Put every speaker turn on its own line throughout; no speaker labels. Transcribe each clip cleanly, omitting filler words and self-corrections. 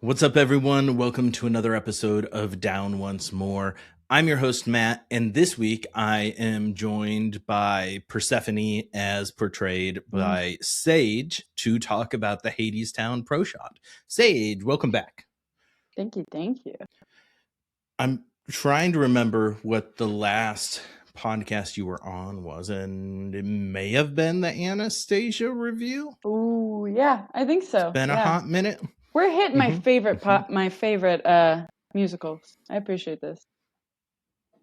What's up, everyone? Welcome to another episode of Down Once More. I'm your host, Matt, and this week I am joined by Persephone as portrayed by Sage to talk about the Hadestown Proshot. Sage, welcome back.
Thank you. Thank you.
I'm trying to remember what the last podcast you were on was, and it may have been the Anastasia review.
Oh, yeah, I think so.
Been a
Yeah.
hot minute.
We're hitting my favorite
mhm.
my favorite musicals. I appreciate this.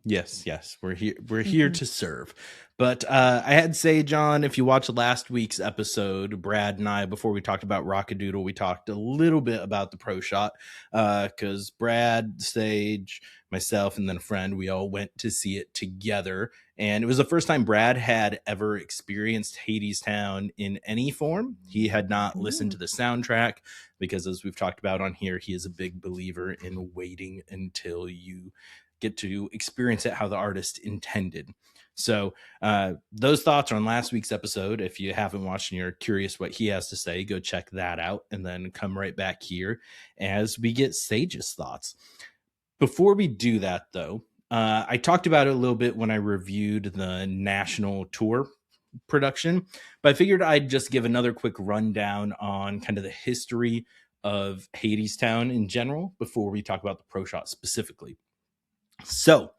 Yes, we're here to serve. But I had Sage on. If you watched last week's episode, Brad and I, before we talked about Rockadoodle, we talked a little bit about the Proshot because Brad, Sage, myself, and then a friend, we all went to see it together. And it was the first time Brad had ever experienced Hadestown in any form. He had not listened to the soundtrack because, as we've talked about on here, he is a big believer in waiting until you get to experience it how the artist intended. So those thoughts are on last week's episode. If you haven't watched and you're curious what he has to say, go check that out and then come right back here as we get Sage's thoughts. Before we do that, though, I talked about it a little bit when I reviewed the national tour production, but I figured I'd just give another quick rundown on kind of the history of Hadestown in general before we talk about the Proshot specifically. So,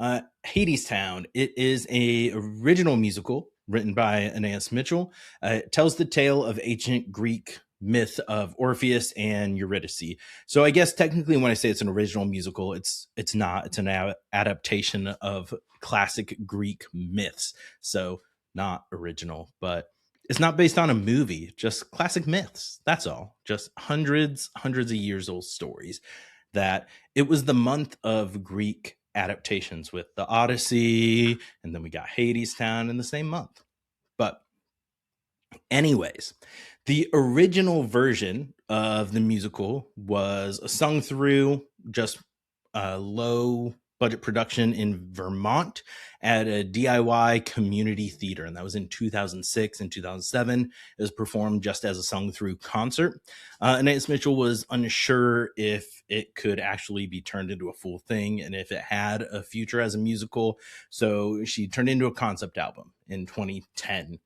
Hadestown, it is a original musical written by Anaïs Mitchell. It tells the tale of ancient Greek myth of Orpheus and Eurydice. So I guess technically when I say it's an original musical, it's not. It's an adaptation of classic Greek myths. So not original, but it's not based on a movie, just classic myths. That's all. Just hundreds of years old stories. That it was the month of Greek adaptations with the Odyssey, and then we got Hadestown in the same month. But anyways, the original version of the musical was sung through just a low budget production in Vermont at a DIY community theater. And that was in 2006 and 2007. It was performed just as a sung through concert. Anaïs Mitchell was unsure if it could actually be turned into a full thing and if it had a future as a musical. So she turned into a concept album in 2010.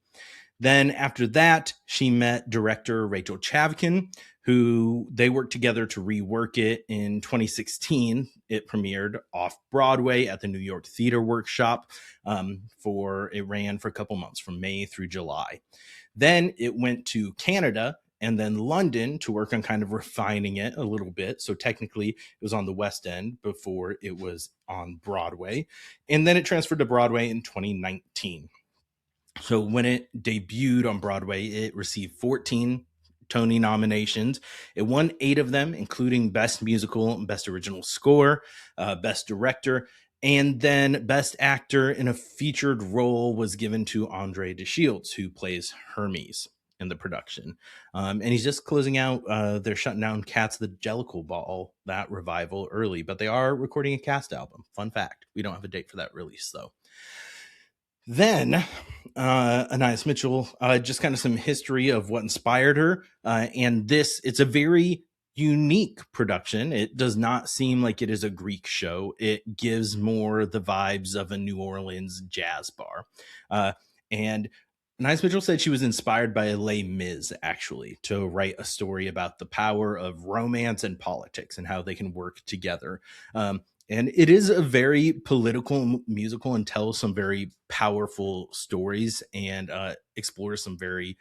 Then after that, she met director Rachel Chavkin, who they worked together to rework it in 2016. It premiered off Broadway at the New York Theater Workshop. It ran for a couple months from May through July. Then it went to Canada and then London to work on kind of refining it a little bit. So technically it was on the West End before it was on Broadway. And then it transferred to Broadway in 2019. So when it debuted on Broadway, it received 14 Tony nominations. It won 8 of them, including Best Musical and Best Original Score, Best Director, and then Best Actor in a Featured Role was given to Andre DeShields, who plays Hermes in the production. And he's just closing out, they're shutting down Cats the Jellicle Ball, that revival, early, but they are recording a cast album. Fun fact. We don't have a date for that release, though. Then Anaïs Mitchell, just kind of some history of what inspired her. And it's a very unique production. It does not seem like it is a Greek show. It gives more the vibes of a New Orleans jazz bar. And Anaïs Mitchell said she was inspired by Les Mis, actually, to write a story about the power of romance and politics and how they can work together. And it is a very political musical and tells some very powerful stories and explores some very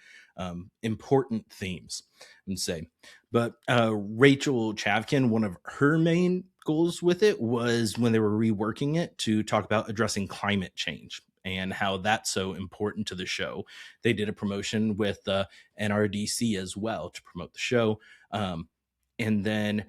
important themes, I'd say. But Rachel Chavkin, one of her main goals with it was when they were reworking it to talk about addressing climate change and how that's so important to the show. They did a promotion with NRDC as well to promote the show. And then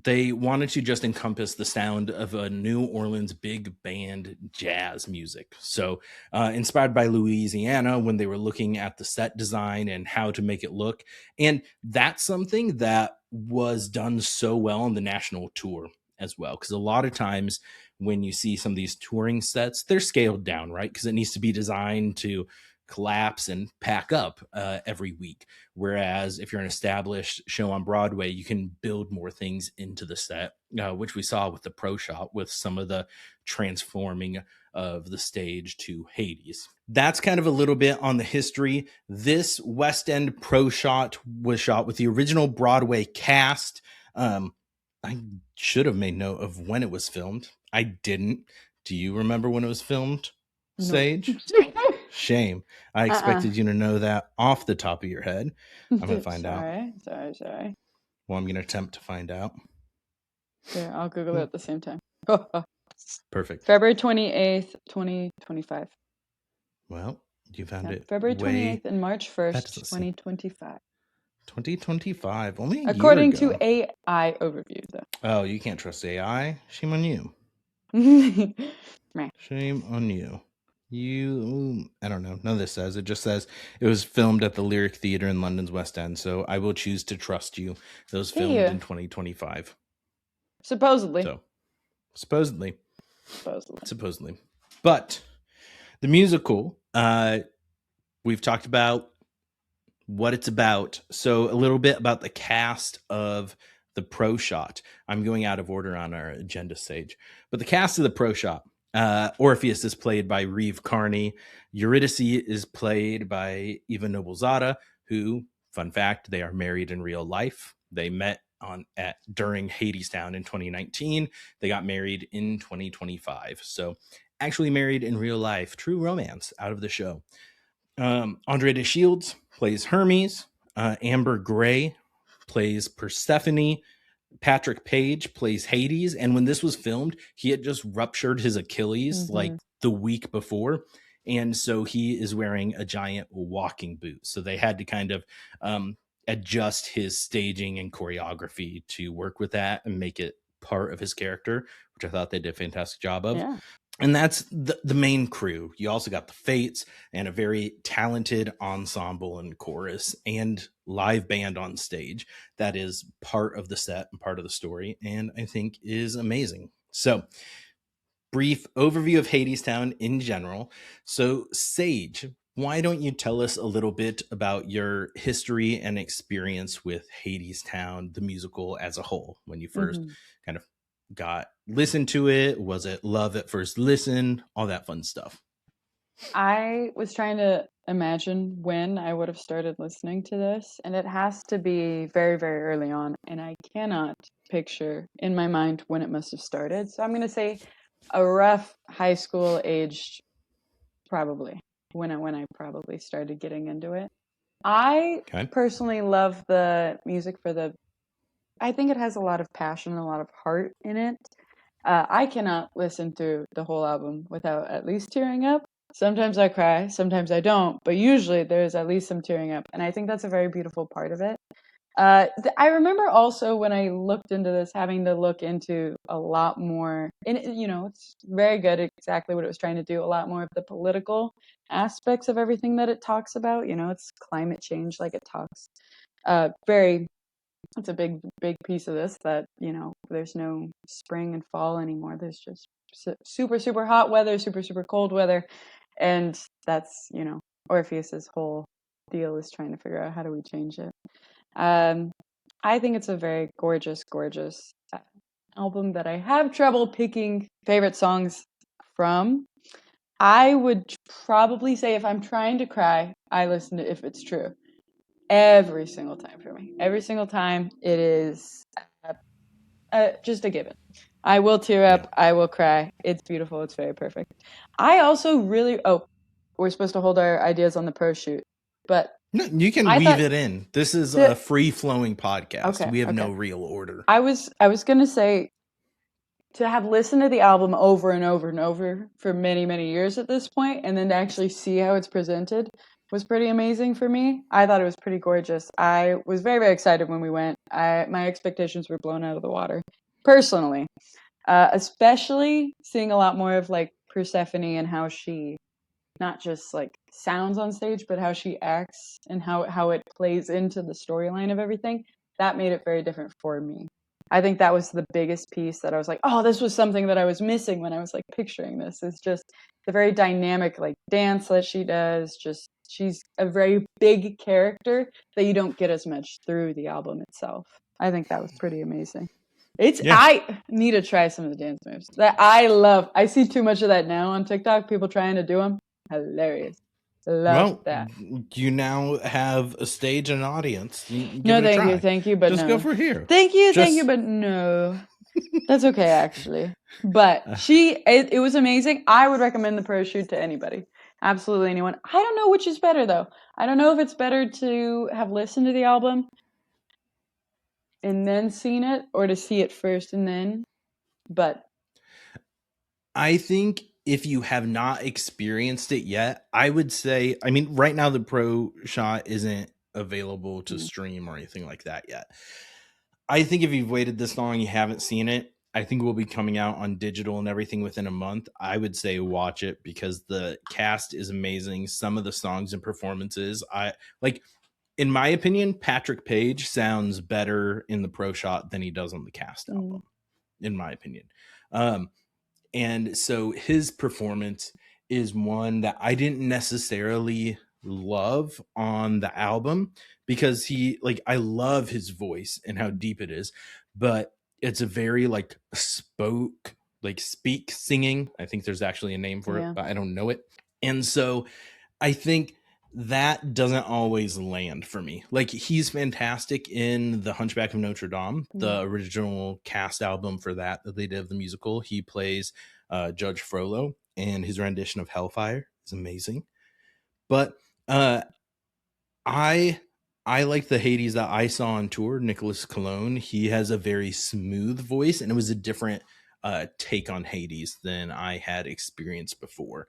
they wanted to just encompass the sound of a New Orleans big band jazz music. So inspired by Louisiana when they were looking at the set design and how to make it look. And that's something that was done so well on the national tour as well. Because a lot of times when you see some of these touring sets, they're scaled down, right? Because it needs to be designed to collapse and pack up every week. Whereas if you're an established show on Broadway, you can build more things into the set, which we saw with the Proshot, with some of the transforming of the stage to Hades. That's kind of a little bit on the history. This West End Proshot was shot with the original Broadway cast. I should have made note of when it was filmed. I didn't. Do you remember when it was filmed, Sage? No. Shame. I expected you to know that off the top of your head. I'm going to find out.
Sorry.
Well, I'm going to attempt to find out.
Yeah, I'll Google it at the same time.
Perfect.
February 28th, 2025.
Well, you found it.
February 28th and March 1st, 2025.
2025. Only a
according
year ago.
to AI overview, though.
Oh, you can't trust AI? Shame on you. Shame on you. I don't know. None of this says. It just says it was filmed at the Lyric Theatre in London's West End. So I will choose to trust you. It was filmed in 2025.
Supposedly.
So, supposedly. But the musical, we've talked about what it's about. So a little bit about the cast of the Proshot. I'm going out of order on our agenda, Sage. But the cast of the Proshot. Orpheus is played by Reeve Carney. Eurydice is played by Eva Noblezada, who, fun fact, they are married in real life. They met during Hadestown in 2019. They got married in 2025. So actually married in real life. True romance out of the show. Andre de Shields plays Hermes. Amber Gray plays Persephone. Patrick Page plays Hades. And when this was filmed, he had just ruptured his Achilles like the week before. And so he is wearing a giant walking boot. So they had to kind of adjust his staging and choreography to work with that and make it part of his character, which I thought they did a fantastic job of. Yeah. And that's the main crew. You also got the Fates and a very talented ensemble and chorus and live band on stage that is part of the set and part of the story, and I think is amazing. So, brief overview of Hadestown in general. So, Sage, why don't you tell us a little bit about your history and experience with Hadestown, the musical as a whole, when you first kind of listened to it? Was it love at first listen? All that fun stuff.
I was trying to imagine when I would have started listening to this, and it has to be very, very early on, and I cannot picture in my mind when it must have started. So I'm going to say a rough high school age, probably, when I probably started getting into it. I personally love the music I think it has a lot of passion and a lot of heart in it. I cannot listen through the whole album without at least tearing up. Sometimes I cry, sometimes I don't, but usually there's at least some tearing up, and I think that's a very beautiful part of it. I remember also when I looked into this, having to look into a lot more, and it's very good, exactly what it was trying to do, a lot more of the political aspects of everything that it talks about. It's climate change, like it talks it's a big piece of this, that there's no spring and fall anymore. There's just super, super hot weather, super, super cold weather, and that's Orpheus's whole deal is trying to figure out how do we change it. I think it's a very gorgeous album that I have trouble picking favorite songs from. I would probably say if I'm trying to cry, I listen to If It's True. Every single time for me. Every single time it is just a given. I will tear up. I will cry. It's beautiful. It's very perfect. I also really... we're supposed to hold our ideas on the Proshot, but...
No, you can weave it in. This is a free-flowing podcast. Okay, we have no real order.
I was going to say, to have listened to the album over and over and over for many, many years at this point, and then to actually see how it's presented was pretty amazing for me. I thought it was pretty gorgeous. I was very, very excited when we went. My expectations were blown out of the water, personally. Especially seeing a lot more of like Persephone and how she not just like sounds on stage, but how she acts and how it plays into the storyline of everything. That made it very different for me. I think that was the biggest piece that I was like, oh, this was something that I was missing when I was like picturing this. It's just the very dynamic like dance that she does, just she's a very big character that you don't get as much through the album itself. I think that was pretty amazing. I need to try some of the dance moves that I love. I see too much of that now on TikTok. People trying to do them. Hilarious. Love that.
You now have a stage and an audience.
No, thank you, but
just
no.
go for here.
Thank you, but no. That's okay, actually. But it was amazing. I would recommend the Proshot to anybody. Absolutely anyone. I don't know which is better, though. I don't know if it's better to have listened to the album and then seen it, or to see it first and then. But
I think if you have not experienced it yet, I would say, I mean, right now the Proshot isn't available to stream or anything like that yet. I think if you've waited this long and you haven't seen it, I think we'll be coming out on digital and everything within a month. I would say watch it because the cast is amazing. Some of the songs and performances, in my opinion, Patrick Page sounds better in the Proshot than he does on the cast album, in my opinion. And so his performance is one that I didn't necessarily love on the album because I love his voice and how deep it is, but it's a very speak singing. I think there's actually a name for it, but I don't know it. And so I think that doesn't always land for me. Like, he's fantastic in The Hunchback of Notre Dame, the original cast album for that they did of the musical. He plays Judge Frollo, and his rendition of Hellfire is amazing. But I like the Hades that I saw on tour, Nicholas Cologne. He has a very smooth voice, and it was a different take on Hades than I had experienced before.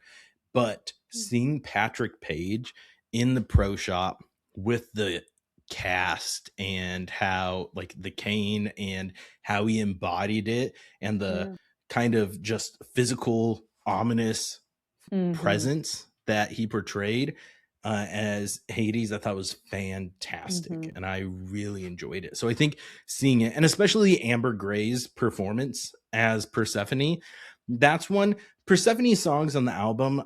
But seeing Patrick Page in the Proshot with the cast and how the cane and how he embodied it and the kind of just physical ominous presence that he portrayed as Hades, I thought was fantastic, and I really enjoyed it. So I think seeing it, and especially Amber Gray's performance as Persephone, that's one. Persephone's songs on the album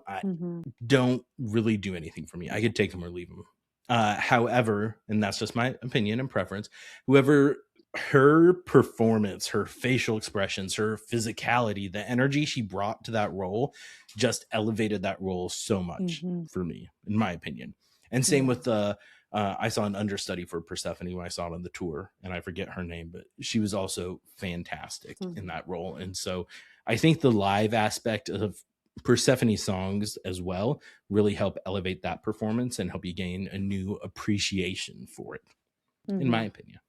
don't really do anything for me. I could take them or leave them. However, and that's just my opinion and preference, her performance, her facial expressions, her physicality, the energy she brought to that role just elevated that role so much for me, in my opinion. And same with I saw an understudy for Persephone when I saw it on the tour, and I forget her name, but she was also fantastic in that role. And so I think the live aspect of Persephone songs as well really help elevate that performance and help you gain a new appreciation for it, in my opinion.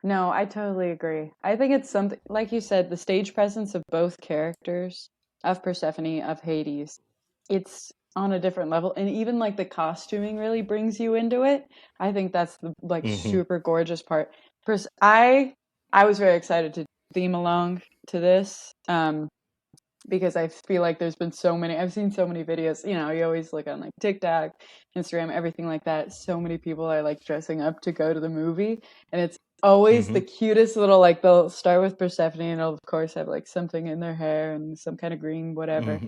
No, I totally agree. I think it's something, like you said, the stage presence of both characters, of Persephone, of Hades, it's on a different level. And even the costuming really brings you into it. I think that's the super gorgeous part. I was very excited to theme along to this because I feel like there's been I've seen so many videos, you always look on TikTok, Instagram, everything like that. So many people are dressing up to go to the movie, and it's always the cutest little, they'll start with Persephone and they'll of course have something in their hair and some kind of green whatever,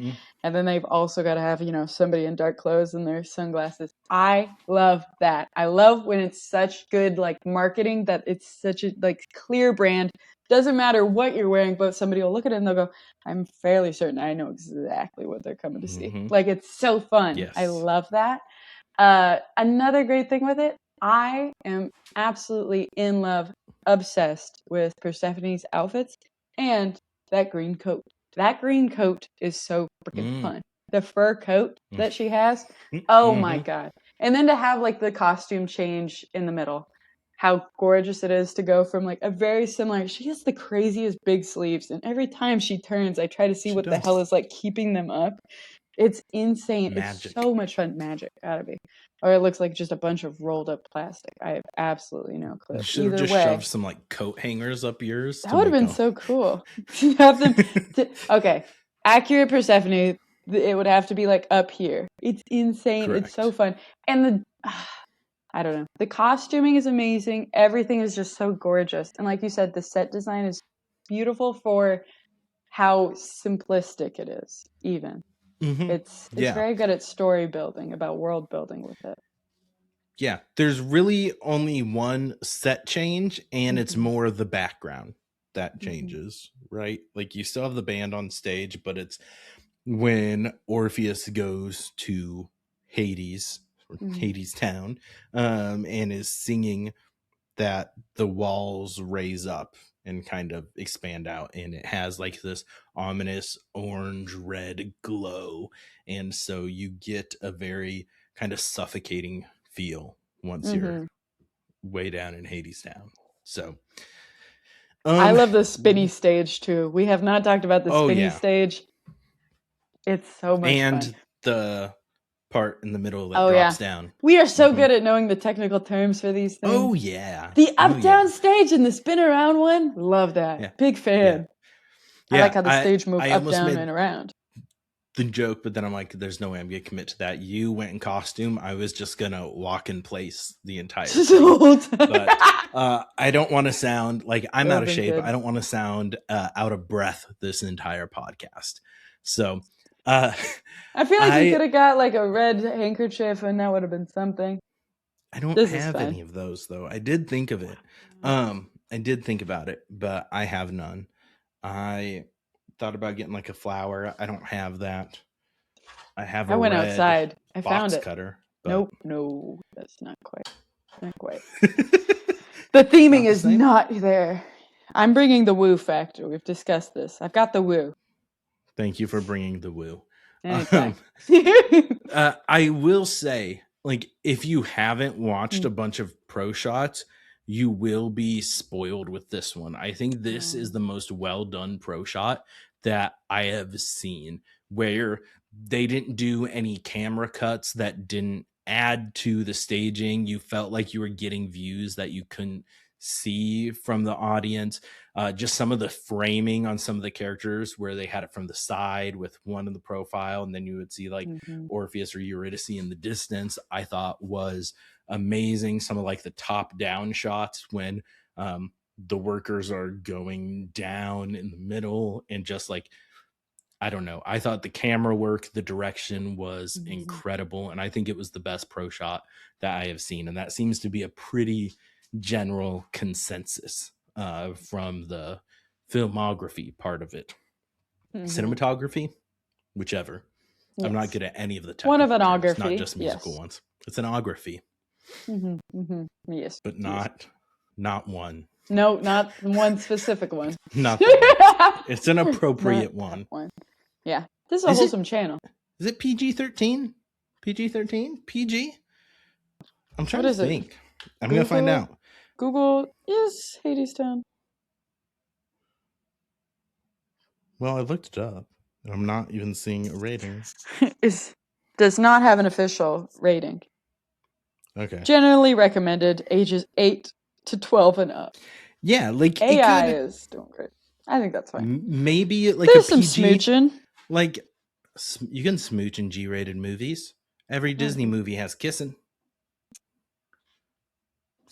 and then they've also got to have somebody in dark clothes and their sunglasses. I love that. I love when it's such good marketing, that it's such a clear brand. Doesn't matter what you're wearing, but somebody will look at it and they'll go, I'm fairly certain I know exactly what they're coming to see. It's so fun. Yes. I love that. Another great thing with it, I am absolutely in love, obsessed with Persephone's outfits and that green coat. That green coat is so freaking fun. The fur coat that she has, oh my God. And then to have the costume change in the middle. How gorgeous it is to go from a very similar, she has the craziest big sleeves, and every time she turns I try to see what the hell is keeping them up. It's insane. Magic. It's so much fun. Magic, gotta be. Or it looks like just a bunch of rolled up plastic. I have absolutely no clue.
You should have just shoved some coat hangers up yours.
That would have been so cool. You have them okay, accurate Persephone, it would have to be up here. It's insane. Correct. It's so fun. And I don't know. The costuming is amazing. Everything is just so gorgeous. And like you said, the set design is beautiful for how simplistic it is, even. It's
Yeah.
very good at story building, about world building with it.
Yeah, there's really only one set change, and it's more the background that changes, right? Like you still have the band on stage, but it's when Orpheus goes to Hades, or Hadestown, and is singing that the walls raise up and kind of expand out, and it has like this ominous orange red glow, and so you get a very kind of suffocating feel once you're way down in Hadestown. So
I love the spinny stage too. We have not talked about the spinny stage. It's so much
and
fun.
The part in the middle that drops down.
We are so good at knowing the technical terms for these things.
Oh yeah.
The up-down stage and the spin around one. Love that.
Yeah.
Big fan.
Yeah.
I like how the stage moves
I
up, down, and around.
The joke, but then I'm like, there's no way I'm gonna commit to that. You went in costume. I was just gonna walk in place the entire thing. But I don't want to sound like I'm out of shape. I don't want to sound out of breath this entire podcast. So
I feel like you could have got like a red handkerchief and that would have been something.
I don't have any of those though. I did think of it. I did think about it, but I have none. I thought about getting like a flower. I don't have that. I went outside. I found it. Cutter.
Nope. No, that's not quite. Not quite. The theming is not there. I'm bringing the woo factor. We've discussed this. I've got the woo.
Thank you for bringing the woo.
I
will say, like, if you haven't watched a bunch of Proshots, you will be spoiled with this one. I think this is the most well done Proshot that I have seen, where they didn't do any camera cuts that didn't add to the staging. You felt like you were getting views that you couldn't see from the audience. Just some of the framing on some of the characters where they had it from the side with one in the profile, and then you would see like Orpheus or Eurydice in the distance, I thought was amazing. Some of like the top down shots when the workers are going down in the middle, and just like, I don't know, I thought the camera work, the direction was incredible, and I think it was the best Proshot that I have seen, and that seems to be a pretty general consensus from the filmography part of it. Cinematography, whichever. Yes. I'm not good at any of the technical
one of an
terms, not just musical ones. It's an ography.
Yes,
but not one.
No, not one specific one.
Not that one. It's an appropriate one.
Yeah, this is a wholesome channel.
Is it PG-13? PG-13? PG? I'm trying to think. I'm going to find out.
Google is Hadestown.
Well, I looked it up. I'm not even seeing a rating.
Does not have an official rating.
Okay.
Generally recommended ages 8 to 12 and up.
Yeah, like
AI is doing great. I think that's fine.
Maybe like
there's
a PG,
some smooching.
Like you can smooch in G-rated movies. Every Disney movie has kissing.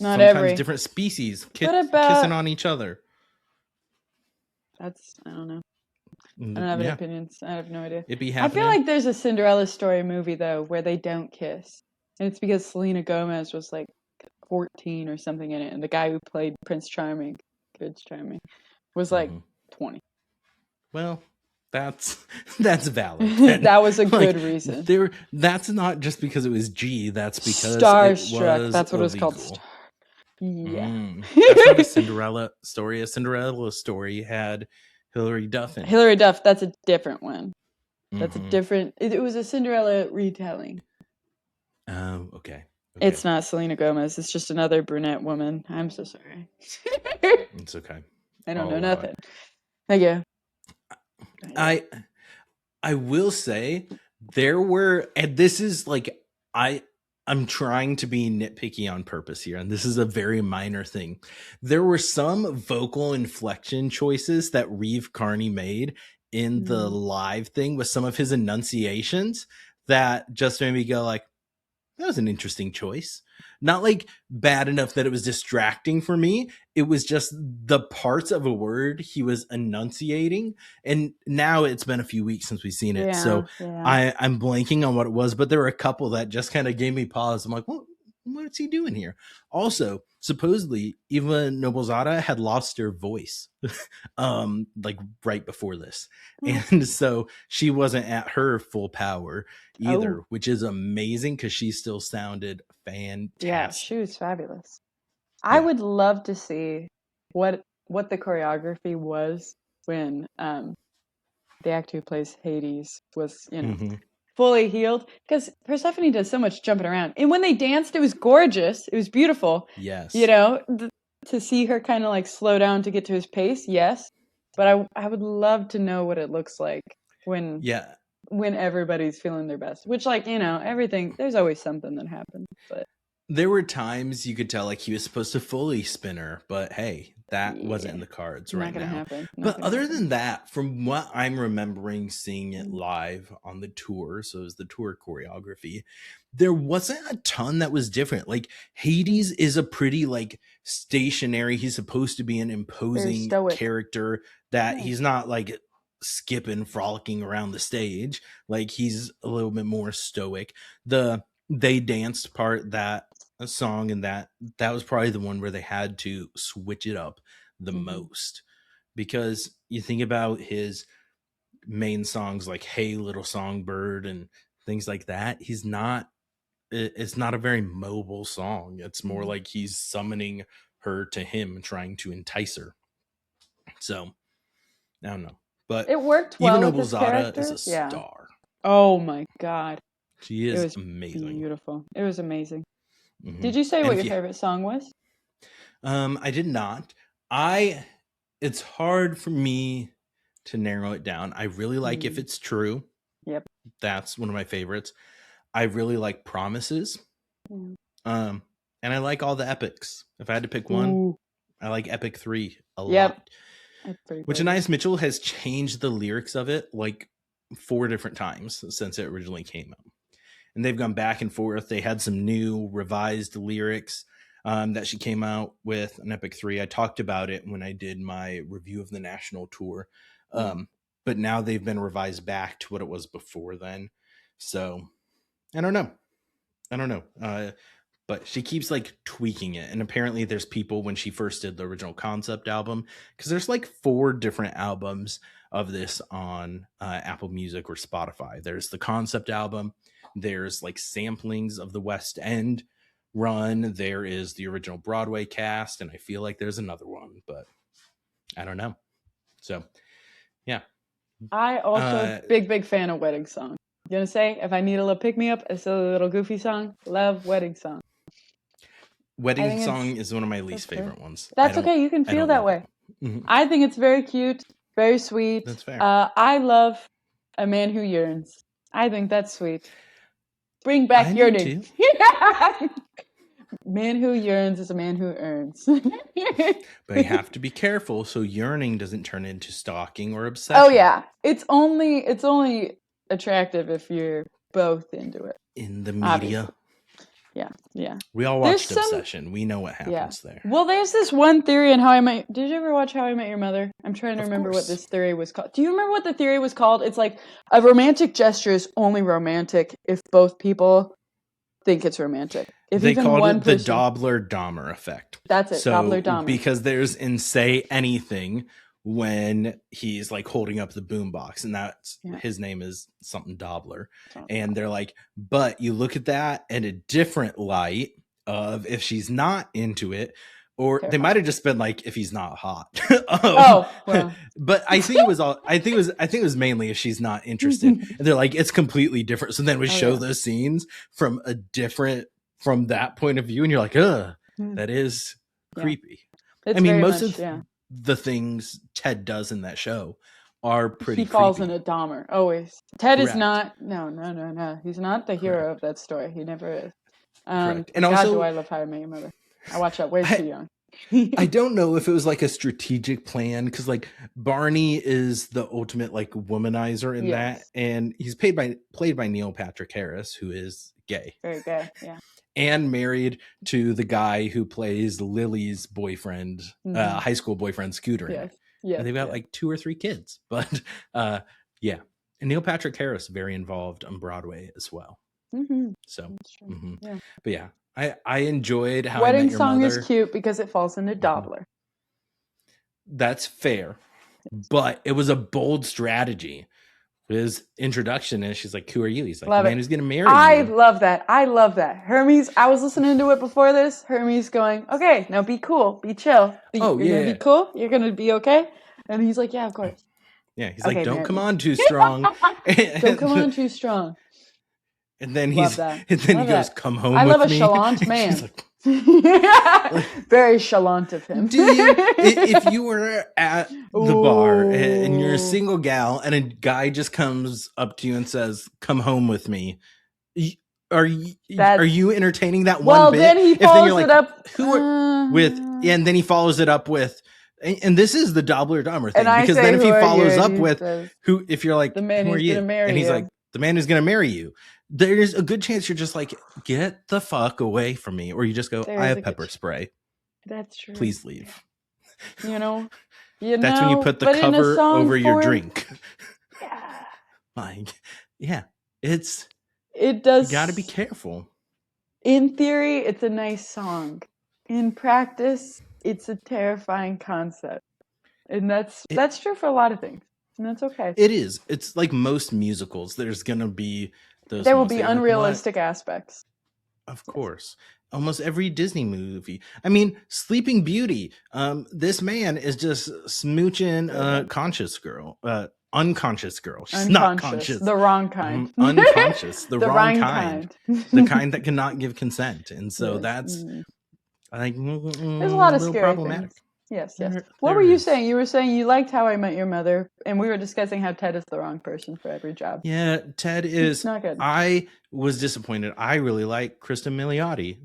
Not
Sometimes
every.
Different species kissing on each other.
That's, I don't know. I don't have any opinions. I have no idea.
It'd be happening.
I feel like there's a Cinderella story movie though where they don't kiss, and it's because Selena Gomez was like 14 or something in it, and the guy who played Prince Charming was like 20.
Well, that's valid.
That was a good reason.
That's not just because it was G. That's because
Starstruck.
It was
that's what
illegal.
it was called. Yeah.
That's not a Cinderella story. A Cinderella story had Hilary Duff in it.
Hilary Duff. That's a different one. That's a different. It was a Cinderella retelling.
Okay.
It's not Selena Gomez. It's just another brunette woman. I'm so sorry.
It's okay.
I don't know nothing. Thank you.
I will say there were, and this is like, I'm trying to be nitpicky on purpose here, and this is a very minor thing. There were some vocal inflection choices that Reeve Carney made in the live thing with some of his enunciations that just made me go like, that was an interesting choice. Not like bad enough that it was distracting for me. It was just the parts of a word he was enunciating. And now it's been a few weeks since we've seen it.
Yeah,
So
yeah.
I'm blanking on what it was, but there were a couple that just kind of gave me pause. I'm like, what's he doing here? Also, supposedly Eva Noblezada had lost her voice like right before this. And so she wasn't at her full power either,
Oh,
which is amazing because she still sounded
yeah, she
fantastic.
was fabulous. I
Yeah.
would love to see what the choreography was when the actor who plays Hades was,
Hmm.
fully healed. Because Persephone does so much jumping around, and when they danced, it was gorgeous. It was beautiful. You
Yes.
know, to see her kind of like slow down to get to his pace, yes. But I would love to know what it looks like when
Yeah.
everybody's feeling their best. Which, like, everything. There's always something that happens, but
There were times you could tell like he was supposed to fully spin her, but hey, that wasn't in
yeah,
the cards
not
right
gonna
now.
happen. Not
But
gonna
other
happen.
than that, from what I'm remembering seeing it
Mm.
live on the tour, so it was the tour choreography, there wasn't a ton that was different. Like Hades is a pretty like stationary, he's supposed to be an
Very
imposing
stoic.
character that
Yeah.
he's not like skipping, frolicking around the stage. Like he's a little bit more stoic. The they danced part that a song and that was probably the one where they had to switch it up the
Hmm.
most because you think about his main songs like Hey Little Songbird and things like that, it's not a very mobile song. It's more
Hmm.
like he's summoning her to him, trying to entice her. So I don't know, but
It worked
Eva
well with his
Noblezada is a
character. Yeah.
star.
Oh my God.
She
It
is
was
amazing.
beautiful. It was amazing.
Hmm.
Did you say
And
what
if
your
you
favorite song was?
I did not. I It's hard for me to narrow it down. I really like If
Mm.
It's True.
Yep.
That's one of my favorites. I really like Promises.
Mm.
Um and I like all the epics. If I had to pick one,
Ooh.
I like Epic 3 a
Yep.
lot.
That's pretty
Which
gorgeous.
Anaïs Mitchell has changed the lyrics of it like 4 different times since it originally came out. And they've gone back and forth. They had some new revised lyrics that she came out with an Epic 3. I talked about it when I did my review of the national tour.
Mm.
But now they've been revised back to what it was before then. So I don't know. I don't know. But she keeps like tweaking it. And apparently there's people when she first did the original concept album, because there's like 4 different albums of this on Apple Music or Spotify. There's the concept album, there's like samplings of the West End run, there is the original Broadway cast, and I feel like there's another one, but I don't know. So yeah.
I also
Uh
big fan of wedding song. You gonna say if I need a little pick me up, a silly little goofy song. Love wedding song. I
Wedding
think it's
Song is one of my
so
least
pretty.
favorite ones.
That's okay. You can
I
feel
don't
that
love it.
way.
Mhm.
I think it's very cute, very sweet.
That's fair.
I love A Man Who Yearns. I think that's sweet. Bring
I
back
do
yearning.
too.
Man who yearns is a man who earns.
But you have to be careful so yearning doesn't turn into stalking or
Oh
obsession
yeah, it's only attractive if you're both into it.
in the
Obviously,
media.
yeah, yeah.
We all
There's
watched
some,
Obsession. We know what
yeah.
happens there.
Well, there's this one theory in How I Met. Did you ever watch How I Met Your Mother? I'm trying to
Of
remember what
course.
this theory was called. Do you remember what the theory was called? It's like a romantic gesture is only romantic if both people think it's romantic. If
They
even
called
one
it the
person,
Dobler Dahmer effect.
that's it, Doppler
So
Dahmer.
because there's in Say Anything when he's like holding up the boombox, and that's
Yeah.
his name is something Dobler.
So-
And they're like, but you look at that in a different light of if she's not into it, or they
Terrifying.
might have just been like if he's not hot.
Oh, well.
But I think it was all I think it was mainly if she's not interested. And they're like, it's completely different. So then we
Oh,
show
yeah.
those scenes from from that point of view, and you're like, that is
Yeah.
creepy.
It's
I mean,
very
most
much,
of
yeah.
the things Ted does in that show are pretty
He falls
creepy.
in a Dahmer, always. Ted is
Correct.
not, no. He's not the hero of
Correct.
that story. He never is.
Correct. And
God, do
also
I love How I Met Your Mother. I watched that way too
I,
young.
I don't know if it was like a strategic plan, because like Barney is the ultimate like womanizer in that,
Yes.
and he's played by Neil Patrick Harris, who is gay
Very gay. Yeah.
and married to the guy who plays Lily's boyfriend, high school boyfriend, Scooter in it.
Yes.
And
Yes.
they've got
Yes.
like 2 or 3 kids, but yeah. And Neil Patrick Harris very involved on Broadway as well. So,
That's true. Yeah.
but yeah, I enjoyed How I
Wedding
Met Your
song
Mother.
is cute because it falls into Dobler.
That's fair, but it was a bold strategy. His introduction, and she's like, "Who are you?" He's like,
Love
"The man
it.
who's going to marry
I
you."
love that. I love that. Hermes, I was listening to it before this. Hermes going, okay, now be cool, be chill.
Oh,
You're going to be cool? You're going to be okay? And he's like, yeah, of course.
Yeah, he's
Okay,
like, "Don't
marry
come
me."
on too strong."
Don't come on too strong.
And then
Love that.
and then
Love
he goes,
that.
"Come home
I
with
love a
me."
chalant
And
man.
she's like,
Very chalant of him.
do you? If you were at the bar and you're a single gal, and a guy just comes up to you and says, "Come home with me," are you entertaining that one bit?
Well, then he follows it up.
Who are, with, and then he follows it up with, and this is the Dobler Dahmer thing, because then if he follows up with
says,
who, if you're like,
the man
"Who are
who's
you?"
gonna marry
and he's
you.
like, "The man who's going to marry you," there's a good chance you're just like, "Get the fuck away from me," or you just go, "I have pepper spray.
That's true.
Please leave."
You know,
that's when you put the cover over your drink.
Yeah.
Like, yeah, it
does.
You got to be careful.
In theory, it's a nice song. In practice, it's a terrifying concept, and that's true for a lot of things, and that's okay.
It is. It's like most musicals. There's gonna be those.
There will be unrealistic aspects.
Of course. Almost every Disney movie. I mean, Sleeping Beauty. This man is just smooching a unconscious girl. She's not conscious.
The wrong kind.
Unconscious. The wrong
kind.
The kind that cannot give consent. And so that's, I think,
there's a lot of scary problematic things. Yes. What were you saying? You were saying you liked How I Met Your Mother, and we were discussing how Ted is the wrong person for every job.
Yeah, Ted is
not good.
I was disappointed. I really like Kristen Milioti,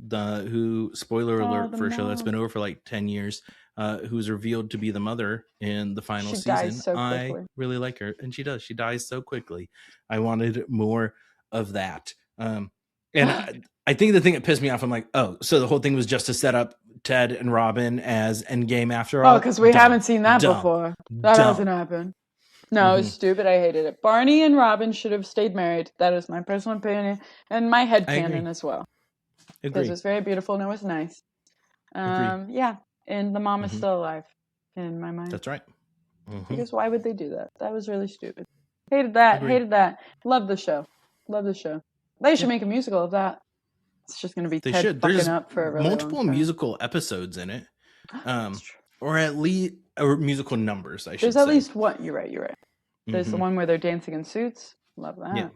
who, spoiler alert, for a show that's been over for like 10 years, who's revealed to be the mother in the final season.
Dies so quickly.
I really like her, and she does. She dies so quickly. I wanted more of that. And I think the thing that pissed me off, I'm like, oh, so the whole thing was just to set up Ted and Robin as Endgame after all?
Oh, because we haven't seen that before. That hasn't happened. No, it's stupid. I hated it. Barney and Robin should have stayed married. That is my personal opinion, and my headcanon as well. Because it was very beautiful and it was nice. Yeah, and the mom is still alive in my mind.
That's right.
Because why would they do that? That was really stupid. Hated that. Hated that. Love the show. Love the show. They should make a musical of that. It's just going to be Ted fucking up for a really
multiple
long time.
musical episodes in it, or at least musical numbers.
There's at least one. You're right. There's the one where they're dancing in suits. Love that.
Yeah,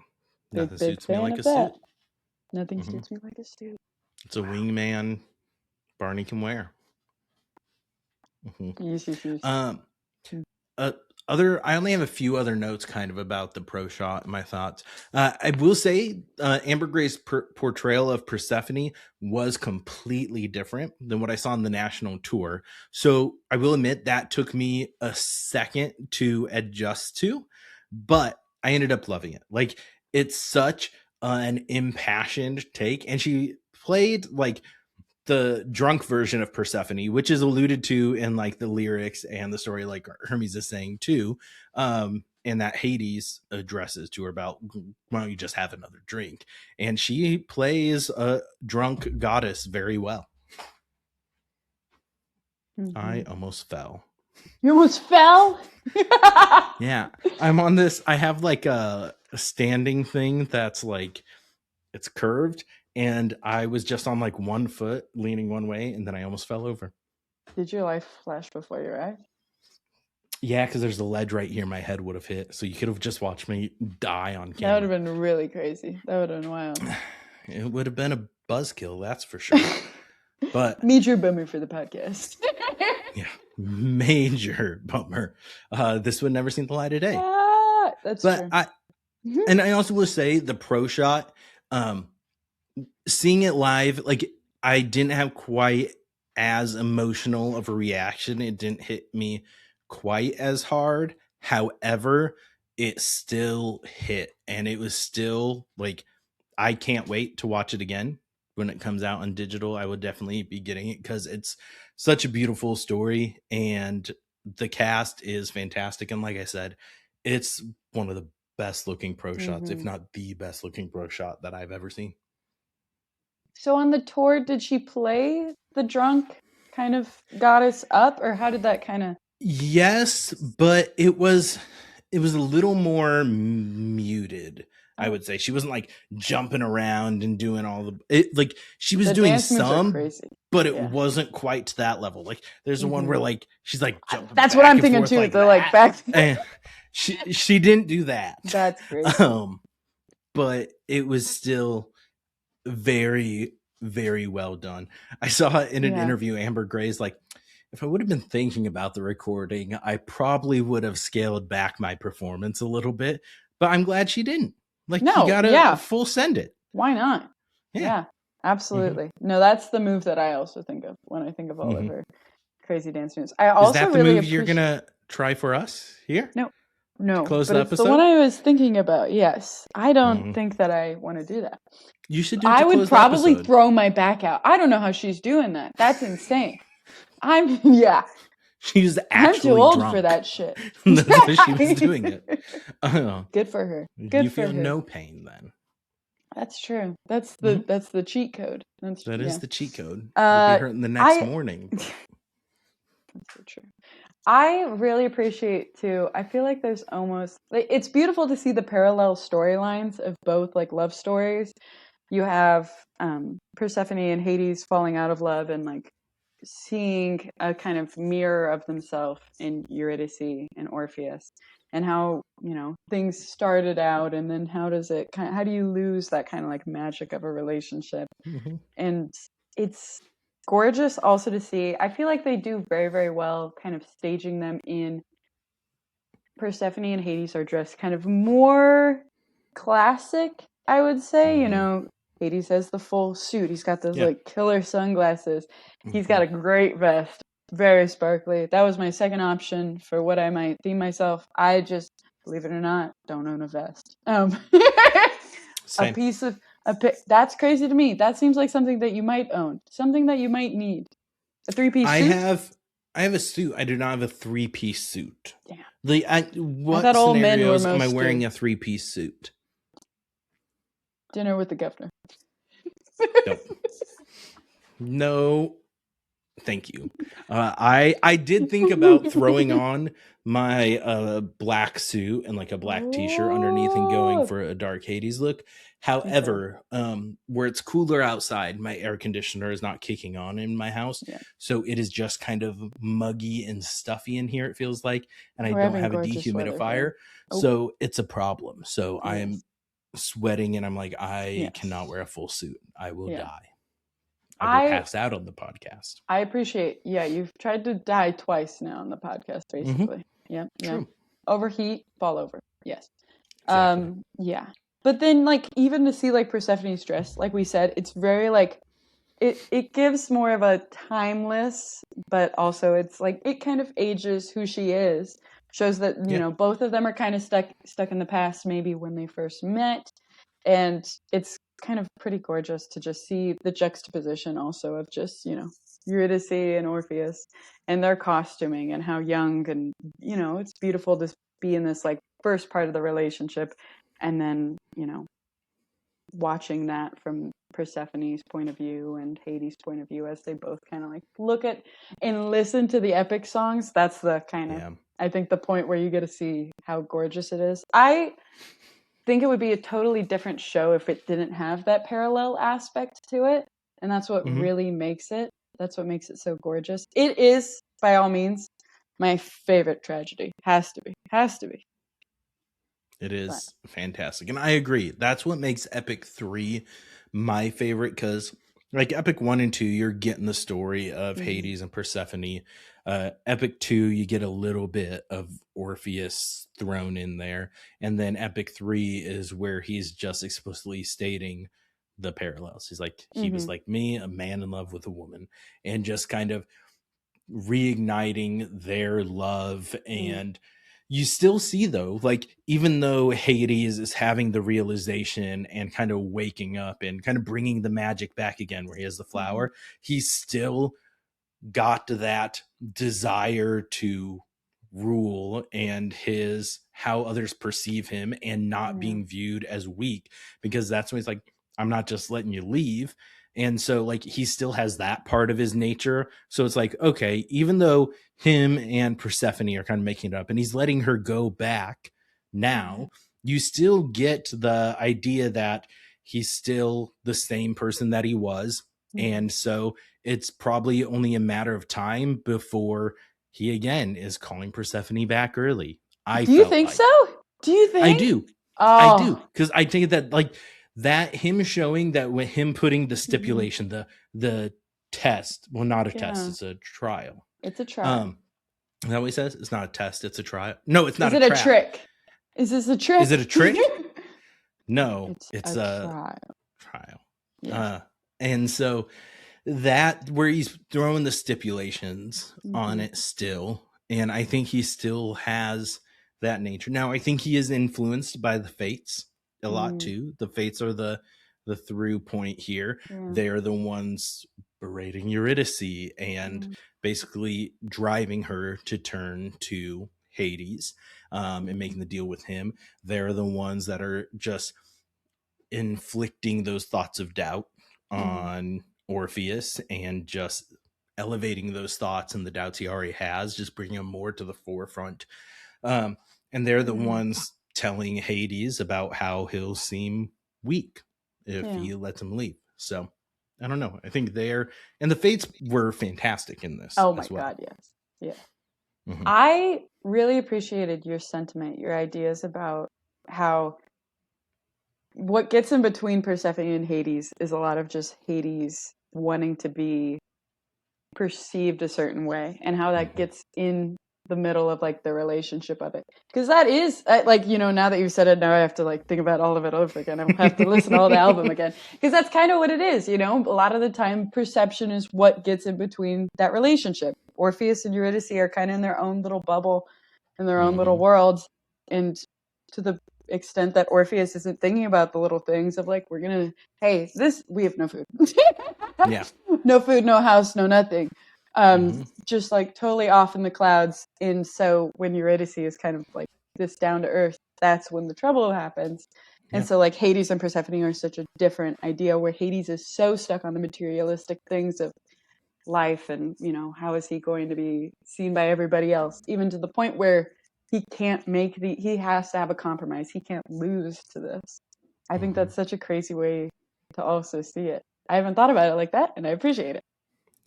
nothing suits me like a suit.
Nothing suits me like a suit.
It's a wingman Barney can wear.
Yes.
I only have a few other notes kind of about the Proshot and my thoughts. I will say Amber Gray's portrayal of Persephone was completely different than what I saw on the national tour. So I will admit that took me a second to adjust to, but I ended up loving it. Like, it's such an impassioned take, and she played like the drunk version of Persephone, which is alluded to in like the lyrics and the story, like Hermes is saying too, and that Hades addresses to her about, why don't you just have another drink? And she plays a drunk goddess very well. I almost fell.
You almost fell?
Yeah, I'm on this. I have like a standing thing that's like, it's curved, and I was just on like one foot leaning one way, and then I almost fell over.
Did your life flash before your eyes?
Yeah, because there's a ledge right here my head would have hit, so you could have just watched me die on camera.
That would have been really crazy. That would have been wild.
It would have been a buzzkill, that's for sure. But
major bummer for the podcast.
Yeah, major bummer. This would never seen the light of day.
That's true.
And I also will say the Proshot, seeing it live, like, I didn't have quite as emotional of a reaction. It didn't hit me quite as hard. However, it still hit, and it was still like, I can't wait to watch it again when it comes out on digital. I would definitely be getting it because it's such a beautiful story, and the cast is fantastic. And like I said, it's one of the best looking pro shots, if not the best looking pro shot that I've ever seen.
So on the tour, did she play the drunk kind of goddess up, or how did that kind of?
Yes, but it was a little more muted. I would say she wasn't like jumping around and doing all like she was doing some, but it wasn't quite to that level. Like there's the one where like she's like jumping.
That's what I'm thinking too. The like back.
And she didn't do that.
That's crazy.
But it was still very, very well done. I saw in an interview, Amber Gray's like, if I would have been thinking about the recording, I probably would have scaled back my performance a little bit, but I'm glad she didn't. Like, you gotta full send it.
Why not? Yeah, absolutely. Mm-hmm. No, that's the move that I also think of when I think of all of her crazy dance moves. I also
Is that the move you're gonna try for us here?
No,
close
but
the
it's
episode?
The one I was thinking about. Yes, I don't think that I want to do that.
You should do.
I would probably throw my back out. I don't know how she's doing that. That's insane.
She's actually
I'm too old
drunk
for that shit.
That's why she was doing it.
Good for her. Good
you
for
feel
her.
no pain then.
That's true. That's the cheat code.
That is the cheat code. You'll be hurting the next morning.
That's so true. I really appreciate too. I feel like there's almost it's beautiful to see the parallel storylines of both like love stories. You have Persephone and Hades falling out of love and like seeing a kind of mirror of themselves in Eurydice and Orpheus, and how things started out, and then how do you lose that kind of like magic of a relationship? And it's gorgeous also to see. I feel like they do very, very well kind of staging them in. Persephone and Hades are dressed kind of more classic, I would say. Hades has the full suit. He's got those like killer sunglasses. He's got a great vest, very sparkly. That was my second option for what I might theme myself. I just, believe it or not, don't own a vest.
Same.
That's crazy to me. That seems like something that you might own, something that you might need. A 3-piece suit?
I have a suit. I do not have a 3-piece suit.
Yeah.
What scenarios am I wearing a 3-piece suit?
Dinner with the governor.
No, thank you. I did think about throwing on my black suit and like a black t-shirt underneath and going for a dark Hades look. However, where it's cooler outside, my air conditioner is not kicking on in my house. So it is just kind of muggy and stuffy in here, it feels like. And I don't have a dehumidifier. So it's a problem. So I am sweating and I'm like, I cannot wear a full suit. I will die. I will pass out on the podcast.
I appreciate. Yeah, you've tried to die twice now on the podcast, basically. Yeah. Overheat, fall over. Yes.
Exactly.
Yeah. But then, like, even to see like Persephone's dress, like we said, it's very like it gives more of a timeless, but also it's like it kind of ages who she is. Shows that both of them are kind of stuck in the past, maybe when they first met, and it's kind of pretty gorgeous to just see the juxtaposition also of just Eurydice and Orpheus and their costuming and how young, and it's beautiful to be in this like first part of the relationship, and then watching that from Persephone's point of view and Hades' point of view as they both kind of like look at and listen to the epic songs. That's the kind of I think the point where you get to see how gorgeous it is. I think it would be a totally different show if it didn't have that parallel aspect to it, and that's what really makes it. That's what makes it so gorgeous. It is, by all means, my favorite tragedy. Has to be.
It is fantastic, and I agree. That's what makes Epic 3 my favorite, because like Epic 1 and 2, you're getting the story of Hades and Persephone. Epic 2, you get a little bit of Orpheus thrown in there, and then Epic 3 is where he's just explicitly stating the parallels. He's like, he was like me, a man in love with a woman, and just kind of reigniting their love. And you still see, though, like, even though Hades is having the realization and kind of waking up and kind of bringing the magic back again, where he has the flower, he's still got that desire to rule and his how others perceive him and not being viewed as weak, because that's when he's like, I'm not just letting you leave. And so, like, he still has that part of his nature. So it's like, okay, even though him and Persephone are kind of making it up and he's letting her go back now, you still get the idea that he's still the same person that he was. And so it's probably only a matter of time before he again is calling Persephone back early.
Do you think so? Do you think?
I do.
Oh.
I do. Because I think that, like, that him showing that with him putting the stipulation, the test, well, not a test, it's a trial.
It's a trial.
Is that what he says? It's not a test, it's a trial. No, it's not.
Is it a trick? Is this a trick?
Is it a trick? No, it's
a
trial.
Yes.
And so that, where he's throwing the stipulations on it still, and I think he still has that nature. Now, I think he is influenced by the fates a lot too. The fates are the through point here. They are the ones berating Eurydice and basically driving her to turn to Hades, and making the deal with him. They're the ones that are just inflicting those thoughts of doubt on Orpheus and just elevating those thoughts and the doubts he already has, just bringing them more to the forefront. And they're the ones telling Hades about how he'll seem weak if he lets him leave. So I don't know. I think and the fates were fantastic in this.
Oh my God, yes. Yeah. I really appreciated your sentiment, your ideas about how what gets in between Persephone and Hades is a lot of just Hades wanting to be perceived a certain way, and how that gets in the middle of like the relationship of it. Because that is like, you know, now that you've said it, now I have to like think about all of it over again. I have to listen to all the album again, because that's kind of what it is. You know, a lot of the time perception is what gets in between that relationship. Orpheus and Eurydice are kind of in their own little bubble, in their own little worlds, and to the extent that Orpheus isn't thinking about the little things of like, we have no food. No food, no house, no nothing. Just like totally off in the clouds. And so when Eurydice is kind of like this down to earth, that's when the trouble happens. And so like Hades and Persephone are such a different idea, where Hades is so stuck on the materialistic things of life, and, you know, how is he going to be seen by everybody else, even to the point where he can't he has to have a compromise. He can't lose to this. I think that's such a crazy way to also see it. I haven't thought about it like that, and I appreciate it.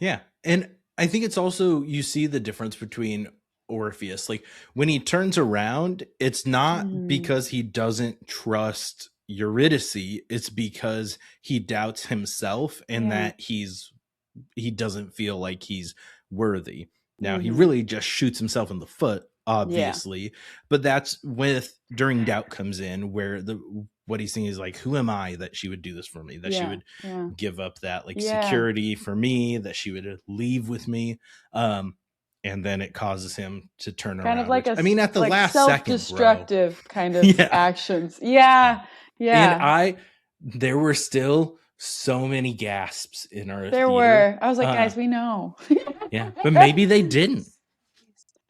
Yeah. And I think it's also, you see the difference between Orpheus. Like, when he turns around, it's not because he doesn't trust Eurydice. It's because he doubts himself and that he doesn't feel like he's worthy. Now, he really just shoots himself in the foot, obviously, but that's during doubt comes in, where what he's saying is like, who am I that she would do this for me, that she would give up that like security for me, that she would leave with me. And then it causes him to turn around.
Kind of like
at the
like
last
self-destructive
second,
kind of actions. Yeah.
And there were still so many gasps in our
theater. Were. I was like, guys, we know.
But maybe they didn't.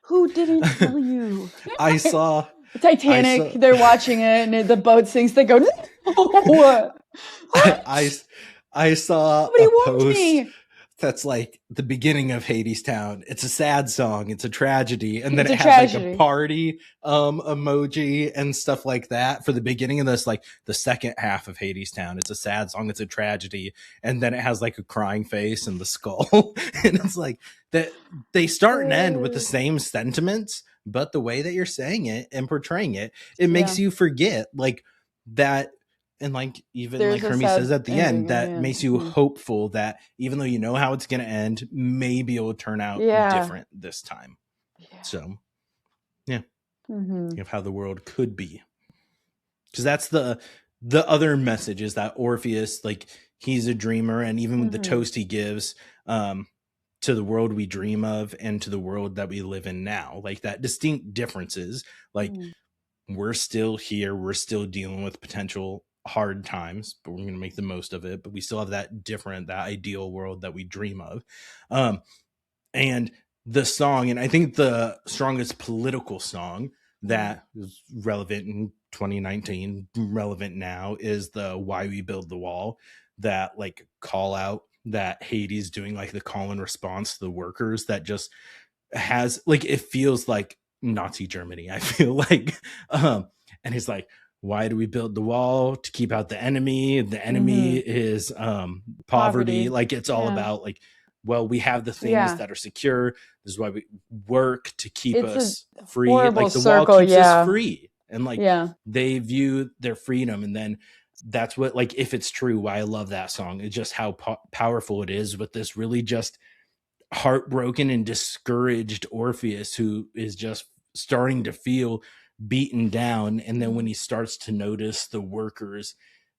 Who didn't tell you?
I saw
Titanic. They're watching it, and the boat sinks. They go, no.
I saw
Somebody
a
warned
post
me.
That's like the beginning of Hadestown. It's a sad song. It's a tragedy. And then
It's
it
a
has
tragedy.
like a party emoji and stuff like that for the beginning of this, like the second half of Hadestown. It's a sad song. It's a tragedy. And then it has like a crying face and the skull. And it's like that they start and end with the same sentiments, but the way that you're saying it and portraying it, it makes you forget like that. And like, even
There's
like
a
Hermie
sad
says at the
ending
end, that
in the
makes
end.
you hopeful that even though you know how it's going to end, maybe it will turn out different this time. So, of how the world could be. Because that's the other message is that Orpheus, like, he's a dreamer, and even with the toast he gives to the world we dream of and to the world that we live in now, like that distinct differences, like we're still here, we're still dealing with potential hard times, but we're going to make the most of it, but we still have that ideal world that we dream of. And the song, and I think the strongest political song that is relevant in 2019, relevant now, is the Why We Build the Wall, that like call out that Hades doing, like the call and response to the workers, that just has like, it feels like Nazi Germany, I feel like. And he's like, why do we build the wall? To keep out the enemy. The enemy is poverty. Like, it's all about like, well, we have the things that are secure. This is why we work to keep us free. Like the wall keeps us free. And like they view their freedom. And then that's what, like, if it's true, why I love that song is just how powerful it is with this really just heartbroken and discouraged Orpheus, who is just starting to feel beaten down. And then when he starts to notice the workers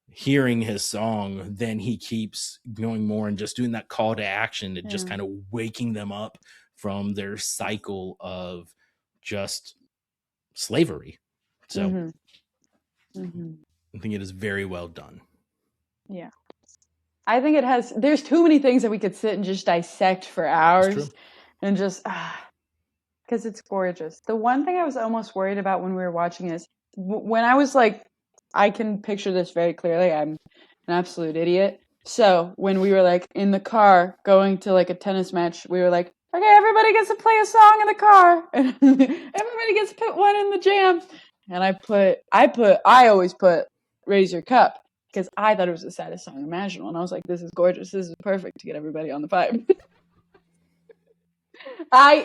hearing his song, then he keeps going more and just doing that call to action and just kind of waking them up from their cycle of just slavery. So I think it is very well done.
Yeah. I think it has, there's too many things that we could sit and just dissect for hours and just, because it's gorgeous. The one thing I was almost worried about when we were watching is when I was like, I can picture this very clearly. I'm an absolute idiot. So when we were like in the car going to like a tennis match, we were like, okay, everybody gets to play a song in the car, and everybody gets to put one in the jam. And I always put Raise Your Cup, because I thought it was the saddest song imaginable. And I was like, this is gorgeous. This is perfect to get everybody on the vibe.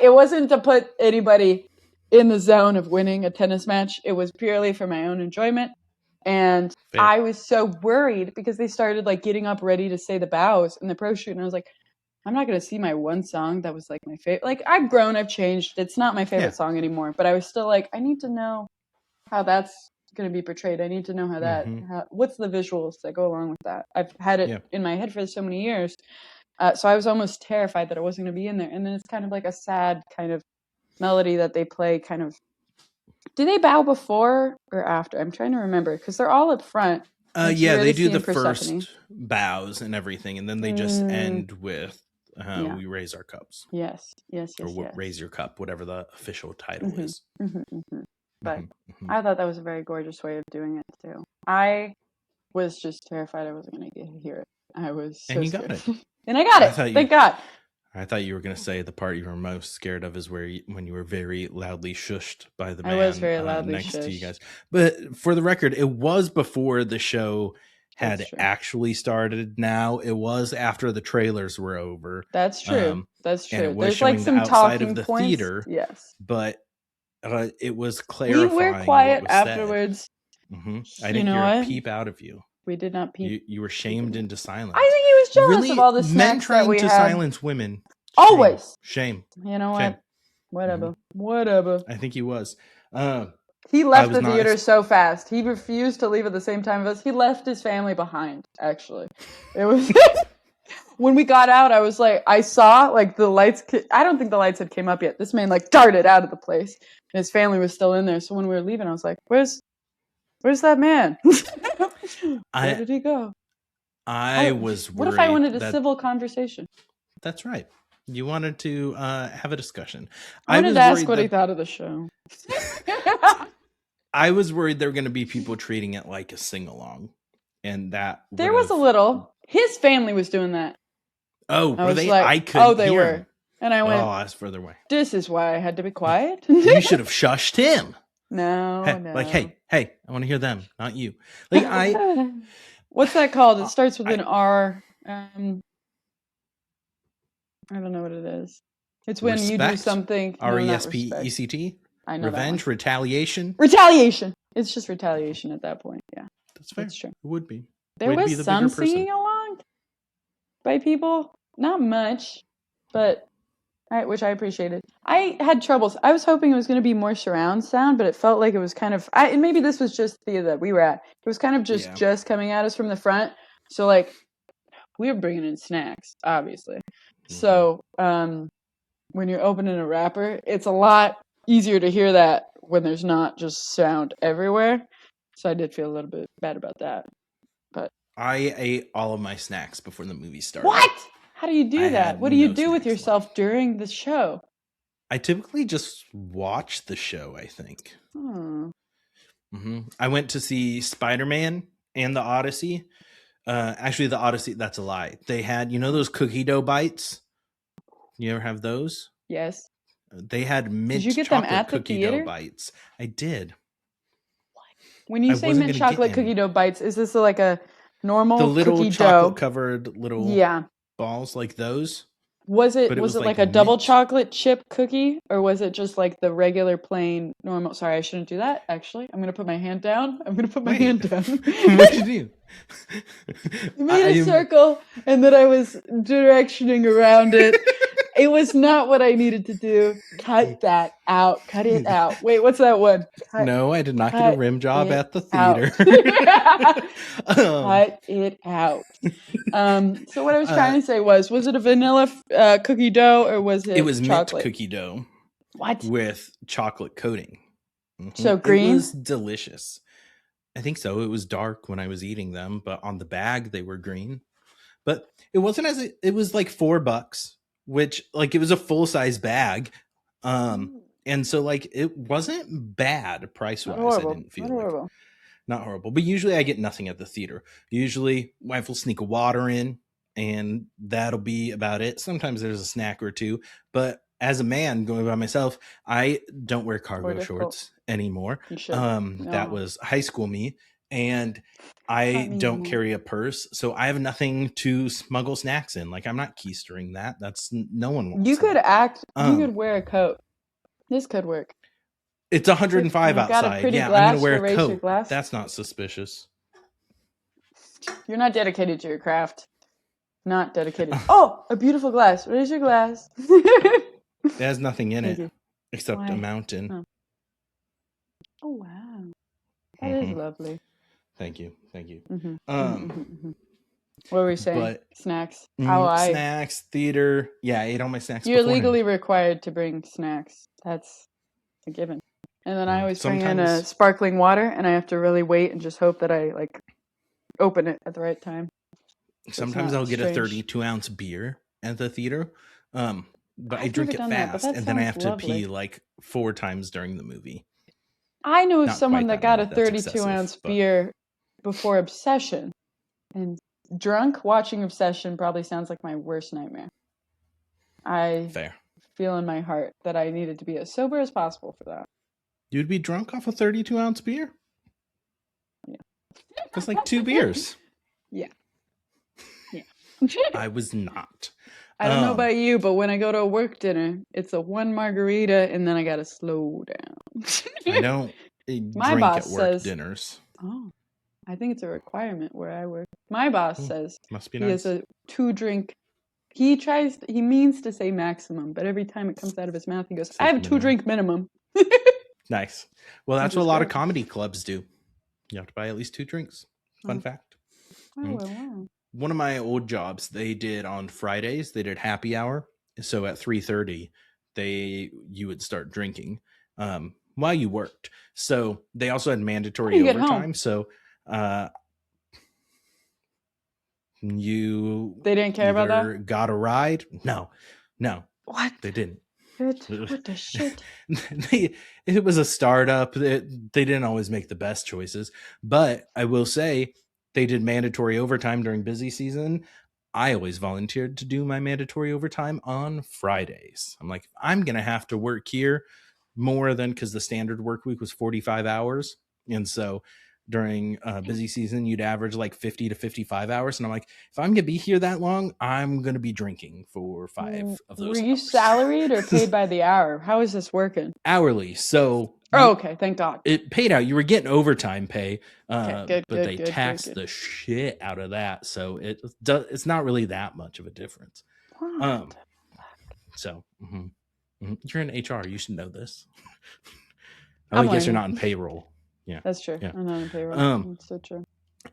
It wasn't to put anybody in the zone of winning a tennis match. It was purely for my own enjoyment. And I was so worried because they started like getting up ready to say the bows in the Proshot. And I was like, I'm not going to see my one song that was like my favorite. Like, I've grown, I've changed. It's not my favorite song anymore. But I was still like, I need to know how that's going to be portrayed. I need to know how what's the visuals that go along with that. I've had it in my head for so many years. So I was almost terrified that it wasn't going to be in there. And then it's kind of like a sad kind of melody that they play kind of. Do they bow before or after? I'm trying to remember because they're all up front.
They do the first bows and everything, and then they just end with we raise our cups.
Yes.
Or raise your cup, whatever the official title is.
But I thought that was a very gorgeous way of doing it too. I was just terrified I wasn't going to hear it. I was so scared. Got it. And I got it. Thank God.
I thought you were going to say the part you were most scared of is when you were very loudly shushed by the man.
I was very loudly
next to you guys. But for the record, it was before the show had actually started. Now it was after the trailers were over.
That's true. That's true.
And it was There's like some outside of the points. Theater.
Yes.
But it was clarifying.
We were quiet afterwards.
I didn't hear a peep out of you.
We did not peep.
You were shamed into silence.
I think he was jealous of all the snacks
men trying
that we
to
had.
silence women.
Always.
Shame.
You know what? Whatever.
I think he was.
He left the theater so fast. He refused to leave at the same time as us. He left his family behind, actually. It was when we got out, I was like, I saw like the lights. I don't think the lights had came up yet. This man like darted out of the place, and his family was still in there. So when we were leaving, I was like, "Where's that man? Where did he go?"
I was worried.
What if I wanted a civil conversation?
That's right. You wanted to have a discussion.
I wanted to ask what he thought of the show.
I was worried there were going to be people treating it like a sing-along. And that
there was a little. His family was doing that.
Oh, were they? Like, I couldn't
they
hear
were.
Him.
And I went,
I was further away.
This is why I had to be quiet.
You should have shushed him.
No.
Like, hey, I want to hear them, not you. Like,
what's that called? It starts with an R. I don't know what it is. It's when you do something.
RESPECT?
I know.
Revenge, retaliation.
Retaliation. It's just retaliation at that point. Yeah.
That's fair.
That's true.
It would be.
There was some singing along by people. Not much, but which I appreciated. I had troubles. I was hoping it was going to be more surround sound, but it felt like it was kind of. And maybe this was just the that we were at. It was kind of just coming at us from the front. So like, we were bringing in snacks, obviously. Mm-hmm. So when you're opening a wrapper, it's a lot easier to hear that when there's not just sound everywhere. So I did feel a little bit bad about that. But
I ate all of my snacks before the movie started.
What? How do you do that? What do you do with yourself during the show?
I typically just watch the show, I think. Mm-hmm. I went to see Spider-Man and the Odyssey. Actually, the Odyssey, that's a lie. They had, those cookie dough bites? You ever have those?
Yes.
They had mint chocolate cookie dough bites. I did.
When you say mint chocolate cookie dough bites, is this like a normal cookie dough?
The little chocolate covered little balls like those?
Was it like a double chocolate chip cookie, or was it just like the regular plain normal? Sorry, I shouldn't do that. Actually, I'm gonna put my hand down. What
did you do?
I made a circle, and then I was directioning around it. It was not what I needed to do. Cut that out. Cut it out. Wait, what's that one?
No, I did not get a rim job at the theater.
Cut it out. So what I was trying to say was it a vanilla cookie dough, or was it?
It was
chocolate?
mint cookie dough.
What?
With chocolate coating. Mm-hmm.
So green?
It was delicious. I think so. It was dark when I was eating them, but on the bag they were green. But it wasn't it was like $4, which like it was a full-size bag. And so like it wasn't bad price-wise. I didn't feel like not horrible. But usually I get nothing at the theater. Usually wife will sneak a water in and that'll be about it. Sometimes there's a snack or two, but as a man going by myself, I don't wear cargo shorts anymore. That was high school me, and I don't carry a purse, so I have nothing to smuggle snacks in. Like I'm not keystering that. That's no one wants.
You could you could wear a coat. This could work.
It's 105 outside. Yeah, I'm gonna wear a coat. That's not suspicious.
You're not dedicated to your craft. Not dedicated. Oh, a beautiful glass. Raise your glass.
It has nothing in it except a mountain.
Oh wow, that is lovely.
Thank you.
Mm-hmm. What were we saying? But, snacks.
Snacks, theater. Yeah, I ate all my snacks.
You're legally required to bring snacks. That's a given. And then I always bring in a sparkling water, and I have to really wait and just hope that I like open it at the right time.
Sometimes I'll get a 32-ounce beer at the theater. But I drink it fast, and then I have to pee like 4 times during the movie.
I know someone that got a 32-ounce beer before Obsession, and drunk watching Obsession probably sounds like my worst nightmare. I feel in my heart that I needed to be as sober as possible for that.
You'd be drunk off a 32-ounce beer?
Yeah.
That's like 2 beers.
Yeah.
I was not.
I don't know about you, but when I go to a work dinner, it's a 1 margarita, and then I gotta slow down.
I don't drink at work dinners.
Oh, I think it's a requirement where I work. My boss says
must be
he has a 2-drink. He means to say maximum, but every time it comes out of his mouth, he goes, "I have a 2-drink minimum."
Nice. Well, that's what a lot of comedy clubs do. You have to buy at least 2 drinks. Fun fact.
Oh, wow.
One of my old jobs, they did on Fridays, they did happy hour. So at 3:30, you would start drinking while you worked. So they also had mandatory overtime. So
they didn't care about that?
Got a ride? No.
What?
They didn't.
What the shit?
It was a startup. They didn't always make the best choices. But I will say, they did mandatory overtime during busy season. I always volunteered to do my mandatory overtime on Fridays. I'm like, I'm going to have to work here more than, because the standard work week was 45 hours. And so during busy season, you'd average like 50 to 55 hours. And I'm like, if I'm going to be here that long, I'm going to be drinking for 5 of those
Were you salaried or paid by the hour? How is this working?
Hourly. So...
okay. Thank God.
It paid out. You were getting overtime pay,
good,
but they taxed the shit out of that. So it's not really that much of a difference. So you're in HR. You should know this.
I'm
I guess you're
learning.
not in payroll. Yeah.
That's true.
Yeah.
I'm not in payroll. That's so true.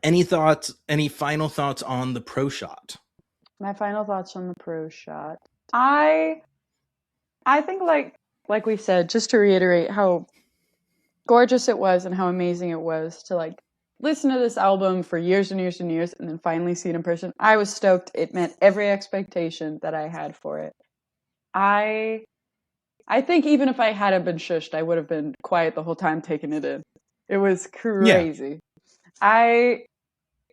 Any thoughts? Any final thoughts on the Proshot?
My final thoughts on the Proshot. I think like we said, just to reiterate how gorgeous it was and how amazing it was to like listen to this album for years and years and years and then finally see it in person. I was stoked. It met every expectation that I had for it. I think even if I hadn't been shushed, I would have been quiet the whole time taking it in. It was crazy. Yeah.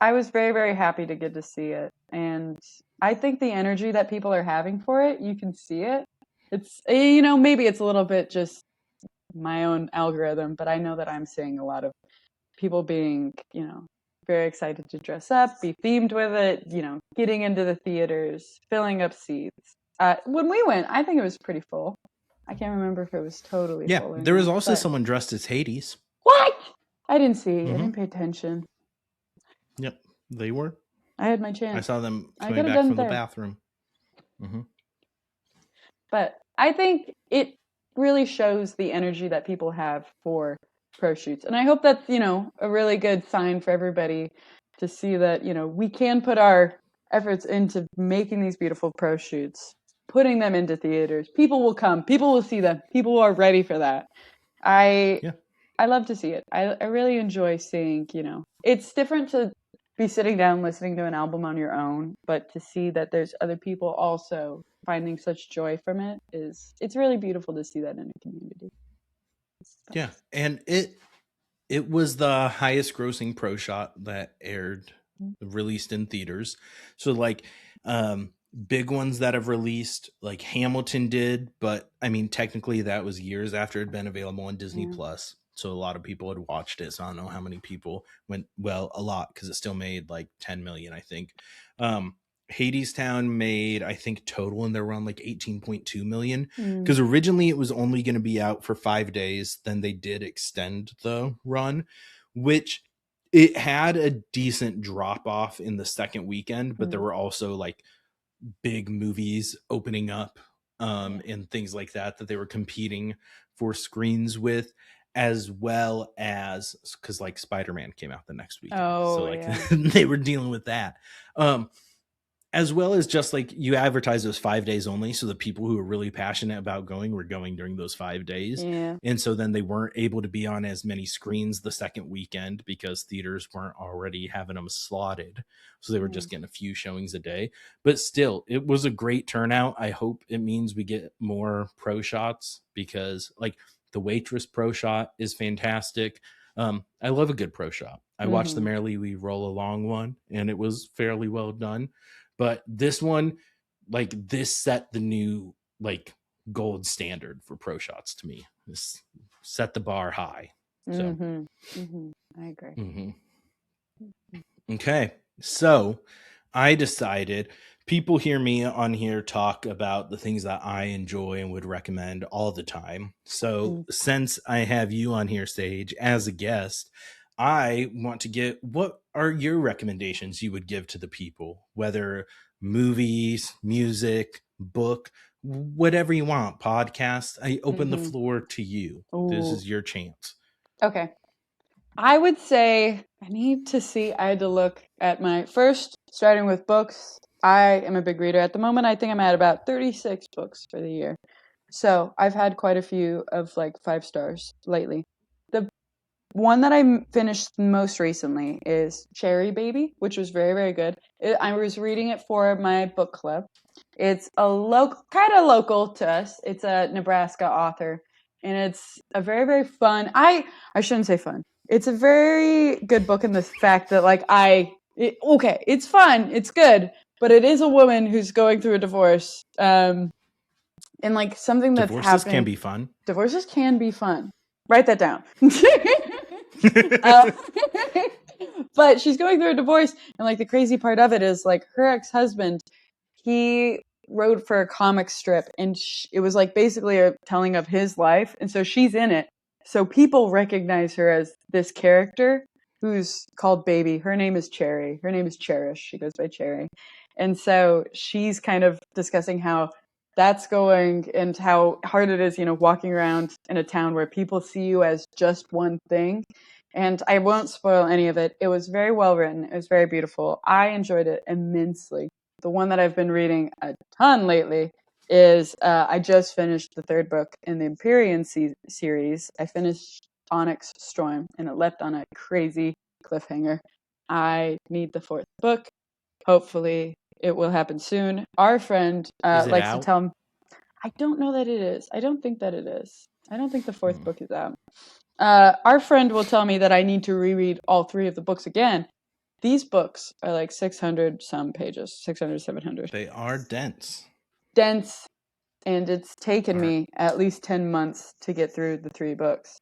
I was very, very happy to get to see it. And I think the energy that people are having for it, you can see it. It's, maybe it's a little bit just my own algorithm, but I know that I'm seeing a lot of people being, very excited to dress up, be themed with it, getting into the theaters, filling up seats. When we went, I think it was pretty full. I can't remember if it was totally full.
There was also someone dressed as Hades.
What? I didn't see. I didn't pay attention.
Yep, they were.
I had my chance.
I saw them coming back from the bathroom.
But I think it really shows the energy that people have for pro shoots. And I hope that's, a really good sign for everybody to see that, we can put our efforts into making these beautiful pro shoots, putting them into theaters. People will come. People will see them. People are ready for that. I love to see it. I really enjoy seeing, it's different to be sitting down listening to an album on your own, but to see that there's other people also finding such joy from it's really beautiful to see that in a community.
Yeah, and it was the highest grossing Proshot that released in theaters. So like big ones that have released, like Hamilton did, but I mean technically that was years after it had been available on Disney Plus. So a lot of people had watched it. So I don't know how many people went, well, a lot, because it still made like 10 million, I think. Hadestown made, I think, total in their run like 18.2 million. Because originally it was only going to be out for 5 days. Then they did extend the run, which it had a decent drop off in the second weekend. But there were also like big movies opening up and things like that they were competing for screens with, as well as because like Spider-Man came out the next weekend. So like they were dealing with that. As well as just like you advertise those 5 days only. So the people who are really passionate about going were going during those 5 days. Yeah. And so then they weren't able to be on as many screens the second weekend because theaters weren't already having them slotted. So they were just getting a few showings a day. But still, it was a great turnout. I hope it means we get more pro shots, because like the Waitress pro shot is fantastic. I love a good pro shot. I watched the Merrily We Roll Along one, and it was fairly well done. But this one, like this set the new like gold standard for pro shots to me. This set the bar high. So
I agree.
Okay. So I decided, people hear me on here talk about the things that I enjoy and would recommend all the time. So since I have you on here, Sage, as a guest, I want to get, what are your recommendations you would give to the people, whether movies, music, book, whatever you want, podcast. I open the floor to you. This is your chance.
Okay. I would say I had to look at my first, starting with books. I am a big reader at the moment. I think I'm at about 36 books for the year. So I've had quite a few of like 5 stars lately. The one that I finished most recently is Cherry Baby, which was very, very good. I was reading it for my book club. It's a kind of local to us. It's a Nebraska author, and it's a very, very fun. I shouldn't say fun. It's a very good book in the fact that like it's fun, it's good, but it is a woman who's going through a divorce. And like something that's happening.
Divorces can be fun.
Divorces can be fun. Write that down. But she's going through a divorce, and like the crazy part of it is like her ex-husband, he wrote for a comic strip, and it was like basically a telling of his life, and so she's in it. So people recognize her as this character who's called Baby. Her name is Cherry. Her name is Cherish. She goes by Cherry. And so she's kind of discussing how that's going, and how hard it is, walking around in a town where people see you as just one thing. And I won't spoil any of it. It was very well written. It was very beautiful. I enjoyed it immensely. The one that I've been reading a ton lately is I just finished the third book in the Empyrean series. I finished Onyx Storm, and it left on a crazy cliffhanger. I need the fourth book. Hopefully, it will happen soon. Our friend likes to tell me, I don't know that it is. I don't think that it is. I don't think the fourth book is out. Our friend will tell me that I need to reread all three of the books again. These books are like 600 some pages, 600, 700.
They are dense.
Dense, and it's taken me at least 10 months to get through the three books.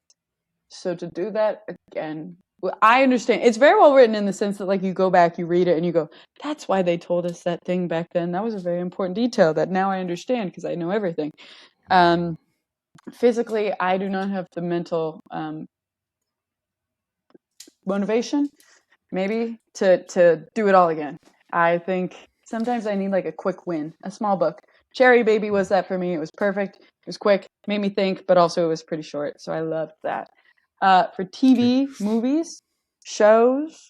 So to do that again, I understand. It's very well written in the sense that, like, you go back, you read it, and you go, that's why they told us that thing back then. That was a very important detail that now I understand because I know everything. Physically, I do not have the mental motivation, maybe, to do it all again. I think sometimes I need like a quick win, a small book. Cherry Baby was that for me. It was perfect. It was quick, made me think, but also it was pretty short. So I loved that. For TV, movies, shows,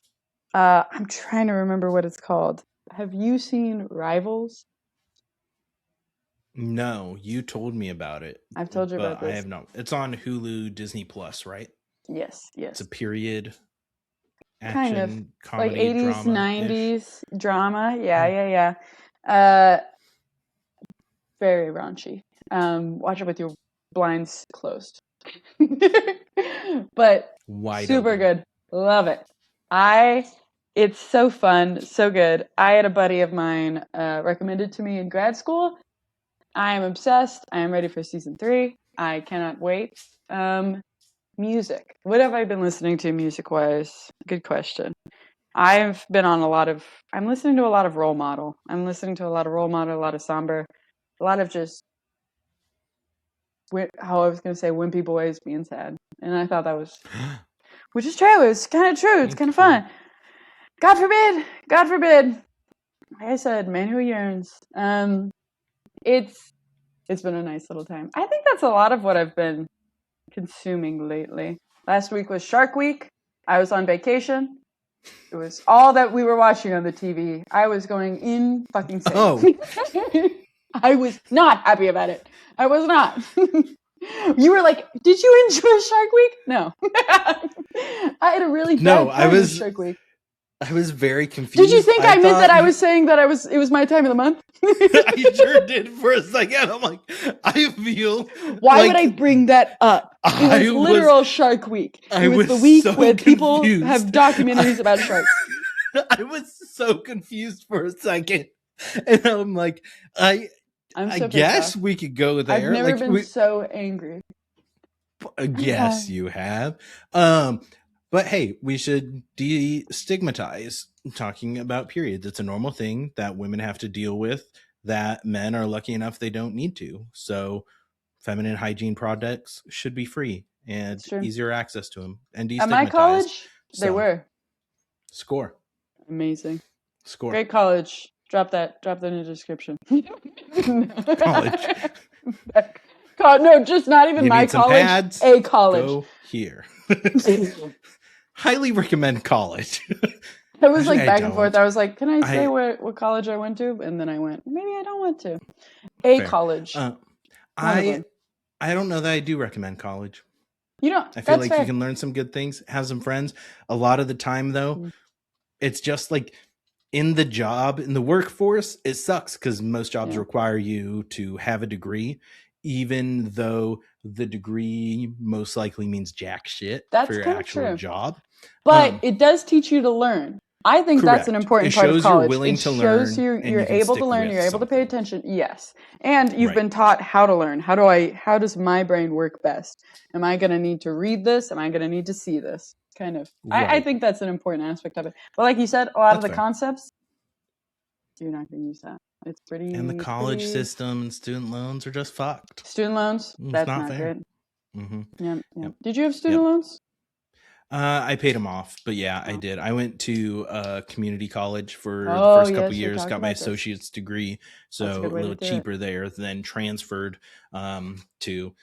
I'm trying to remember what it's called. Have you seen Rivals?
No, you told me about it.
I've told you about this.
I have not. It's on Hulu, Disney Plus, right?
Yes.
It's a period action,
kind of
comedy,
like 80s,
drama
90s drama. Yeah. Very raunchy. Watch it with your blinds closed. But
wide
super
open.
Good. Love it. It's so fun, so good. I had a buddy of mine recommended to me in grad school. I am obsessed. I am ready for season 3. I cannot wait. Music. What have I been listening to music-wise? Good question. I'm listening to a lot of Role Model. A lot of Somber, a lot of just, how I was going to say, wimpy boys being sad. And I thought that was, which is true. It's kind of true. It's kind of fun. God forbid. Like I said, man who yearns. It's been a nice little time. I think that's a lot of what I've been consuming lately. Last week was Shark Week. I was on vacation. It was all that we were watching on the TV. I was going in fucking insane. Oh. I was not happy about it. I was not. You were like, did you enjoy Shark Week? No. I had a really bad time with Shark Week.
I was very confused.
Did you think I meant that I was saying that it was my time of the month?
I sure did for a second. I'm like, I feel.
Why would I bring that up? It was literal Shark Week. It was the week where people have documentaries about sharks.
I was so confused for a second. And I'm like, I guess we could go there.
I've never been so angry.
Yes, you have. But hey, we should destigmatize talking about periods. It's a normal thing that women have to deal with that men are lucky enough they don't need to. So feminine hygiene products should be free and easier access to them. And destigmatized.
At my college, they were.
Score.
Amazing.
Score.
Great college. Drop that in the description.
College.
No, just not even my college.
Pads,
a college.
Go here. Highly recommend college.
I was like back and forth. I was like, can I say what college I went to? And then I went, maybe I don't want to. Fair. College.
I don't know that I do recommend college.
You don't.
I feel like you can learn some good things, have some friends. A lot of the time, though, it's just like in the workforce, it sucks because most jobs require you to have a degree, even though the degree most likely means jack shit for your actual job.
But it does teach you to learn. I think that's an important part of college.
It shows
you're able to learn, you're able to pay attention. Yes. And you've been taught how to learn. How does my brain work best? Am I going to need to read this? Am I going to need to see this? Kind of. I think that's an important aspect of it. But like you said, a lot of the concepts, you're not going to use that. It's pretty.
And the college system and student loans are just fucked.
Student loans? That's not fair.
Good. Mm-hmm.
Yeah. Did you have student loans?
I paid him off, but yeah, I
Oh,
did. I went to community college for the
oh
first couple
yes, you
years,
talked
got my
about this.
associate's degree,
That's a
so
good
a
way to
little
do it.
cheaper there. Then transferred to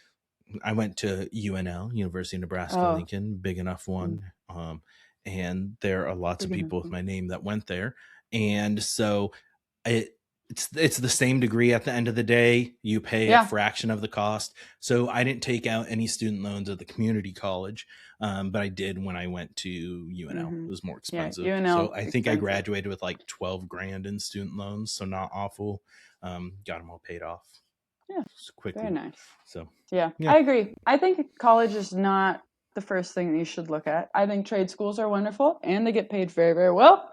I went to UNL, University of Nebraska
Oh,
Lincoln, big enough
mm,
one. And there are lots of
big enough
people with
one.
my name that went there. And so it, it's the same degree at the end of the day. You pay a
Yeah.
fraction of the cost. So I didn't take out any student loans at the community college, but I did when I went to UNL.
Mm-hmm.
It was more
Yeah.
expensive. So
UNL
I think I
expensive.
graduated with like 12 grand in student loans. So not awful. Got them all paid off
Yeah. Very
quickly.
nice.
So
Yeah,
yeah.
I agree. I think college is not the first thing that you should look at. I think trade schools are wonderful and they get paid very, very well.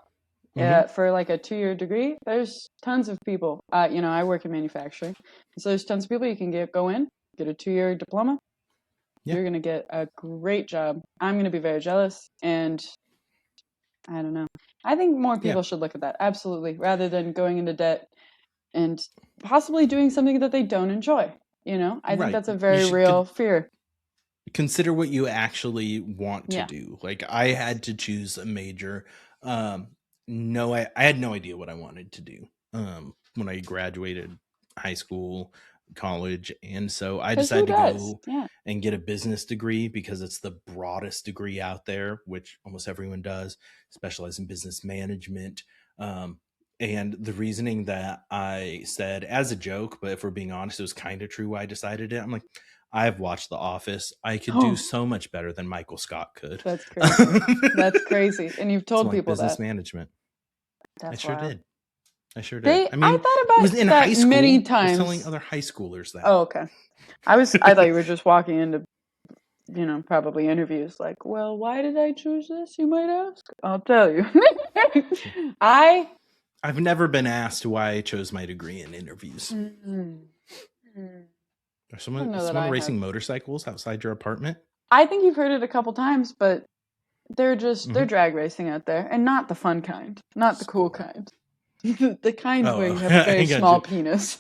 Mm-hmm.
For like a 2-year degree, there's tons of people. I work in manufacturing, so there's tons of people you can go in, get a 2-year diploma.
Yeah.
You're gonna get a great job. I'm gonna be very jealous, and I don't know. I think more
Yeah.
people should look at that absolutely, rather than going into debt and possibly doing something that they don't enjoy. I think
Right.
that's a
You
very
should
real fear.
consider what you actually want to
Yeah.
do. Like I had to choose a major. No, I had no idea what I wanted to do when I graduated high school, college. And so I
Because who
decided to
does?
go
Yeah.
and get a business degree because it's the broadest degree out there, which almost everyone does, specialize in business management. And the reasoning that I said as a joke, but if we're being honest, it was kind of true why I decided it. I'm like, I've watched The Office. I could do
Oh,
so much better than Michael Scott could.
that's crazy. That's crazy. And you've
So
told
like
people
business
that.
management. I
That's
sure
wild.
did. I sure did. I
I
mean,
thought
it was
about
in high
that many
school. I was telling
times.
other high schoolers that.
Oh, okay. I thought you were just walking into, probably interviews like, well, why did I choose this? You might ask. I'll tell you.
I've never been asked why I chose my degree in interviews.
Mm,
Is
I don't know that
someone
I
racing
have.
motorcycles outside your apartment?
I think you've heard it a couple times, but they're
Mm-hmm.
drag racing out there, and not the fun kind, not the cool
School.
kind. The kind where
Oh,
you have a very
I got
small
you.
penis.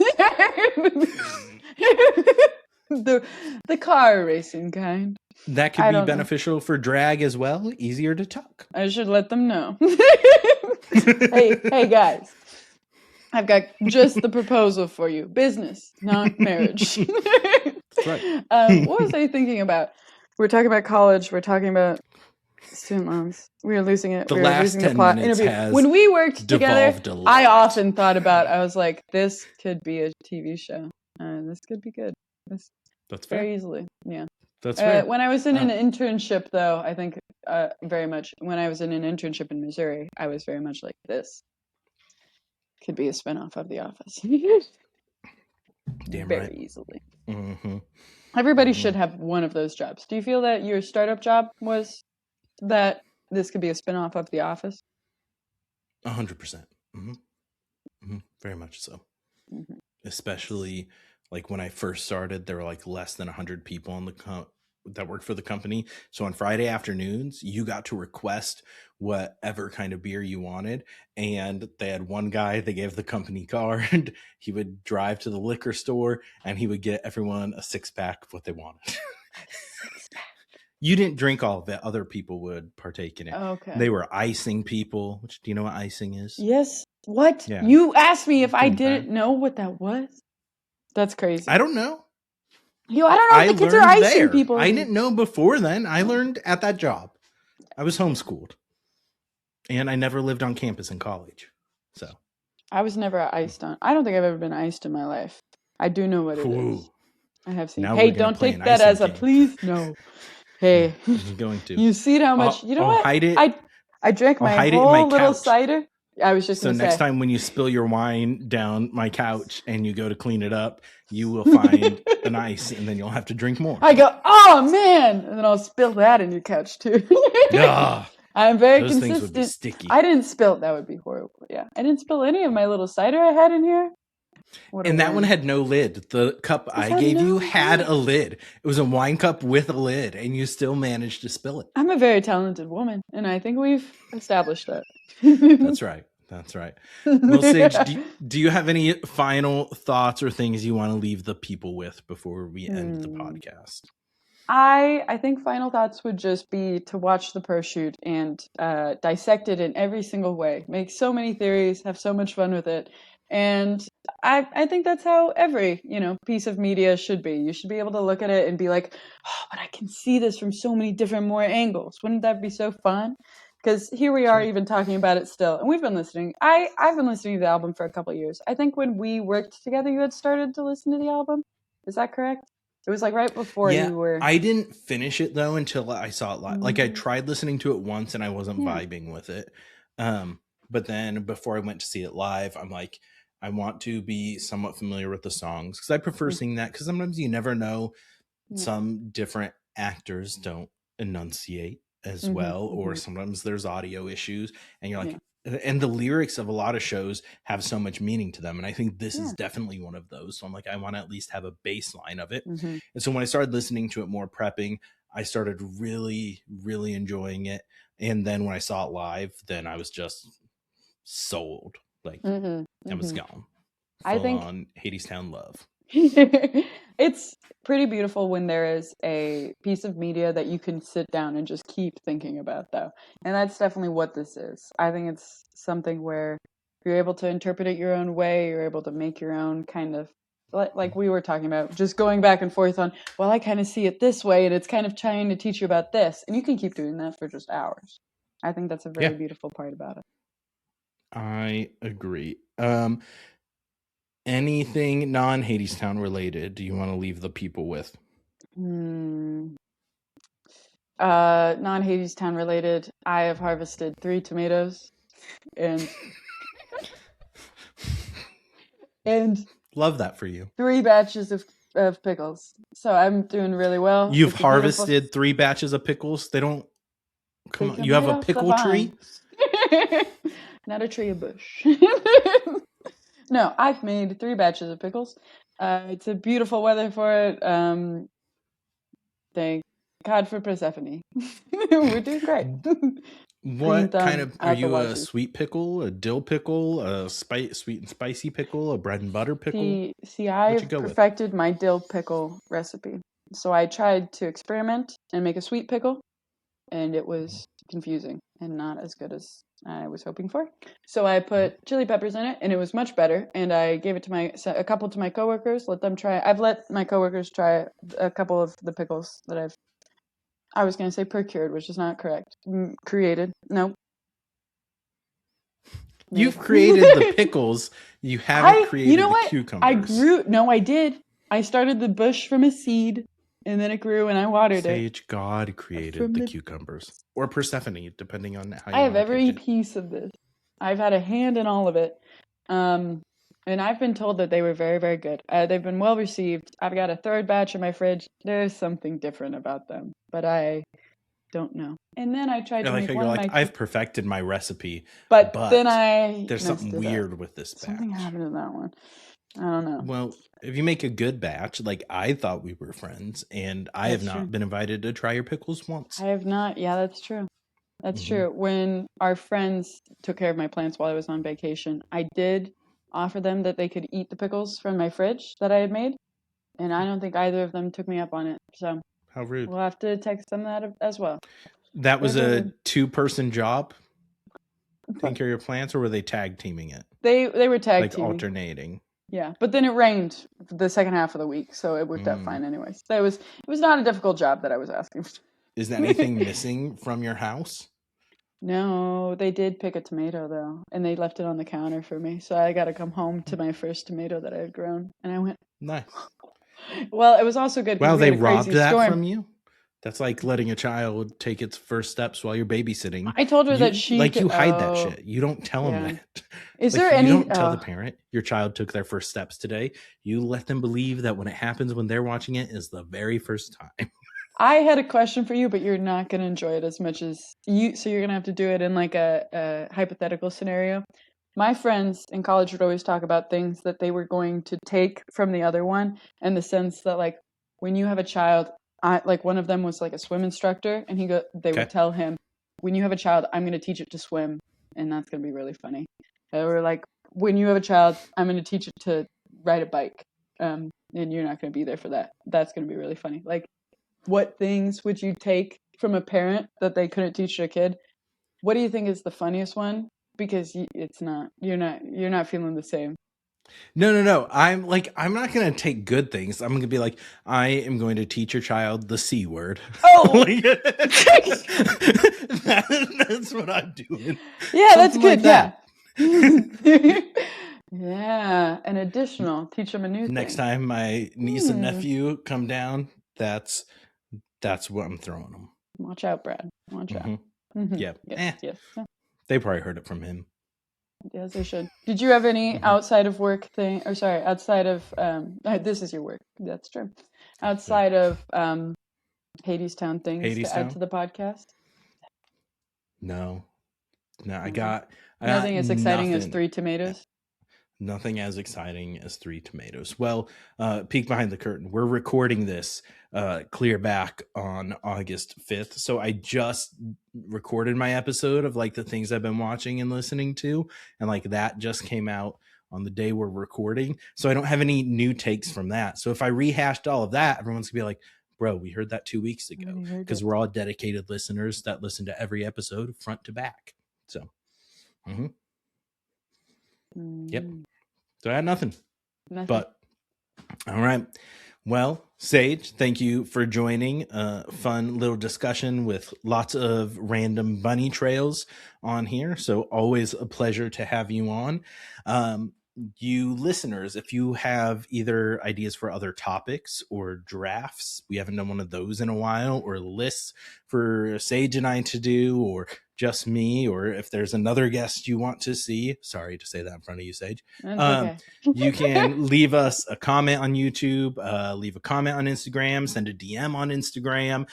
the car racing kind.
That could
I
be
don't know.
beneficial for drag as well. Easier to tuck.
I should let them know. Hey guys. I've got just the proposal for you. Business, not marriage.
That's right.
What was I thinking about? We're talking about college. We're talking about student loans. We were losing it.
The
We were
last
losing the
10
plot.
minutes
Interview.
has
When we worked together,
devolved a lot.
I often thought about. I was like, this could be a TV show. This could be good. This
That's
very
fair.
easily. Yeah.
That's fair.
When I was in an internship, though, I think very much. When I was in an internship in Missouri, I was very much like this. Could be a spinoff of The Office.
Damn
very
right.
easily.
Mm-hmm.
Everybody should have one of those jobs. Do you feel that your startup job was that this could be a spinoff of The Office?
100%. Mm-hmm. Mm-hmm. Very much so.
Mm-hmm.
Especially like when I first started, there were like less than 100 people on the that worked for the company. So on Friday afternoons, you got to request whatever kind of beer you wanted. And they had one guy, they gave the company card. He would drive to the liquor store and he would get everyone a 6-pack of what they wanted. You didn't drink all of it. Other people would partake in it.
Okay.
They were icing people. Which, do you know what icing is?
Yes. What?
Yeah.
You asked me if I
Doing
didn't
that.
know what that was? That's crazy.
I don't know.
I don't know if the kids are icing
there.
people.
I didn't know before then. I learned at that job. I was homeschooled. And I never lived on campus in college. So
I was never iced on. I don't think I've ever been iced in my life. I do know what it is. I have seen.
Now
Hey,
we're gonna
don't
play
take
an
that
icing
as a
game.
please. No. Hey,
I'm going to.
you see how much? You know
I'll
what?
hide it.
I drank
I'll
my
hide it in
whole
my
little
couch.
cider. I was just
So
gonna
next
say.
time when you spill your wine down my couch and you go to clean it up, you will find an ice and then you'll have to drink more.
I go, oh man, and then I'll spill that in your couch too.
Ugh,
I'm very
those
consistent.
things would be sticky.
I didn't spill. That would be horrible. Yeah, I didn't spill any of my little cider I had in here.
And that one had no lid. The cup I gave you had a lid. It was a wine cup with a lid, and you still managed to spill it.
I'm a very talented woman, and I think we've established that.
That's right. That's right. Well, Sage, do you have any final thoughts or things you want to leave the people with before we end the podcast?
I think final thoughts would just be to watch the Proshot and dissect it in every single way. Make so many theories, have so much fun with it. And I think that's how every, piece of media should be. You should be able to look at it and be like, oh, but I can see this from so many different more angles. Wouldn't that be so fun? Because here we are even talking about it still. And we've been listening. I've been listening to the album for a couple of years. I think when we worked together, you had started to listen to the album. Is that correct? It was like right before you were.
I didn't finish it though until I saw it live. Like I tried listening to it once and I wasn't vibing with it. But then before I went to see it live, I'm like, I want to be somewhat familiar with the songs because I prefer seeing that because sometimes you never know. Some different actors don't enunciate as well, or sometimes there's audio issues, and you're like, and the lyrics of a lot of shows have so much meaning to them, and I think this is definitely one of those. So I'm like, I want to at least have a baseline of it. And so when I started listening to it more prepping, I started really enjoying it. And then when I saw it live, then I was just sold. Like I was gone.
I think
on Hadestown love.
It's pretty beautiful when there is a piece of media that you can sit down and just keep thinking about, though. And that's definitely what this is. I think it's something where you're able to interpret it your own way. You're able to make your own kind of, like we were talking about, just going back and forth on, well, I kind of see it this way, and it's kind of trying to teach you about this. And you can keep doing that for just hours. I think that's a very beautiful part about it.
I agree. Anything non-Hadestown related do you want to leave the people with?
Non-Hadestown related, I have harvested 3 tomatoes and
love that for you.
3 batches of pickles. So I'm doing really well.
You've harvested 3 batches of pickles? They don't come on. You have a pickle tree?
Not a tree, a bush. No, I've made 3 batches of pickles. It's a beautiful weather for it. Thank God for Persephone. We're doing great.
What kind of, are you a sweet pickle, a dill pickle, a sweet and spicy pickle, a bread and butter pickle?
See, I've perfected my dill pickle recipe. So I tried to experiment and make a sweet pickle, and it was confusing and not as good as I was hoping for. So I put chili peppers in it, and it was much better. And I gave it to a couple to my coworkers, let them try. I've let my coworkers try a couple of the pickles that I was going to say procured, which is not correct. Created. No.
You've created the pickles. You haven't created the cucumbers.
I did. I started the bush from a seed, and then it grew, and I watered
it. God created the cucumbers. Or Persephone, depending on how you
I have every piece of this. I've had a hand in all of it. And I've been told that they were very, very good. They've been well received. I've got a 3rd batch in my fridge. There's something different about them, but I don't know. And then I tried to make one of my...
I've perfected my recipe,
but then
there's something weird with this batch.
Something happened to that one. I don't know.
Well, if you make a good batch, like I thought we were friends, and I have not been invited to try your pickles once.
I have not. Yeah, that's true. That's true. When our friends took care of my plants while I was on vacation, I did offer them that they could eat the pickles from my fridge that I had made, and I don't think either of them took me up on it. So
how rude.
We'll have to text them that as well.
That was a 2-person job, taking care of your plants, or were they tag teaming it?
They were tag teaming,
alternating.
Yeah, but then it rained the second half of the week, so it worked out fine anyways. So it was not a difficult job that I was asking for.
Is anything missing from your house?
No, they did pick a tomato though, and they left it on the counter for me. So I got to come home to my first tomato that I had grown, and I went,
nice.
Well, it was also good.
Wow, they robbed that from you? That's like letting a child take its first steps while you're babysitting.
I told her that she
you hide that shit. You don't tell them that.
Is there any?
You don't tell the parent your child took their first steps today. You let them believe that when it happens when they're watching it is the very first time.
I had a question for you, but you're not going to enjoy it as much as you. So you're going to have to do it in like a hypothetical scenario. My friends in college would always talk about things that they were going to take from the other one, in the sense that like when you have a child, like one of them was like a swim instructor, and they would tell him, when you have a child, I'm going to teach it to swim, and that's going to be really funny. Or like, when you have a child, I'm going to teach it to ride a bike, and you're not going to be there for that. That's going to be really funny. Like, what things would you take from a parent that they couldn't teach their kid? What do you think is the funniest one? Because it's not. You're not feeling the same.
No. I'm not going to take good things. I'm going to be like, I am going to teach your child the C word.
Oh,
That's what I'm doing.
Yeah, that's good.
Like
yeah. Yeah. An additional. Teach them a new
Next
thing.
time my niece and nephew come down, that's what I'm throwing them.
Watch out, Brad. Watch out.
Yeah.
Yes.
They probably heard it from him.
Yes, they should. Did you have any outside of work thing, or sorry, outside of this is your work. That's true. Outside of Hadestown things to add to the podcast?
No, I got
nothing as exciting as 3 tomatoes.
Nothing as exciting as 3 tomatoes. Well, peek behind the curtain. We're recording this clear back on August 5th. So I just recorded my episode of like the things I've been watching and listening to. And like that just came out on the day we're recording. So I don't have any new takes from that. So if I rehashed all of that, everyone's gonna be like, bro, we heard that 2 weeks ago, because we're all dedicated listeners that listen to every episode front to back. So, Yep. So I had nothing. But all right. Well, Sage, thank you for joining. Fun little discussion with lots of random bunny trails on here. So always a pleasure to have you on. You listeners, if you have either ideas for other topics or drafts, we haven't done one of those in a while, or lists for Sage and I to do, or just me, or if there's another guest you want to see, sorry to say that in front of you, Sage. Okay. You can leave us a comment on YouTube, leave a comment on Instagram, send a DM on Instagram,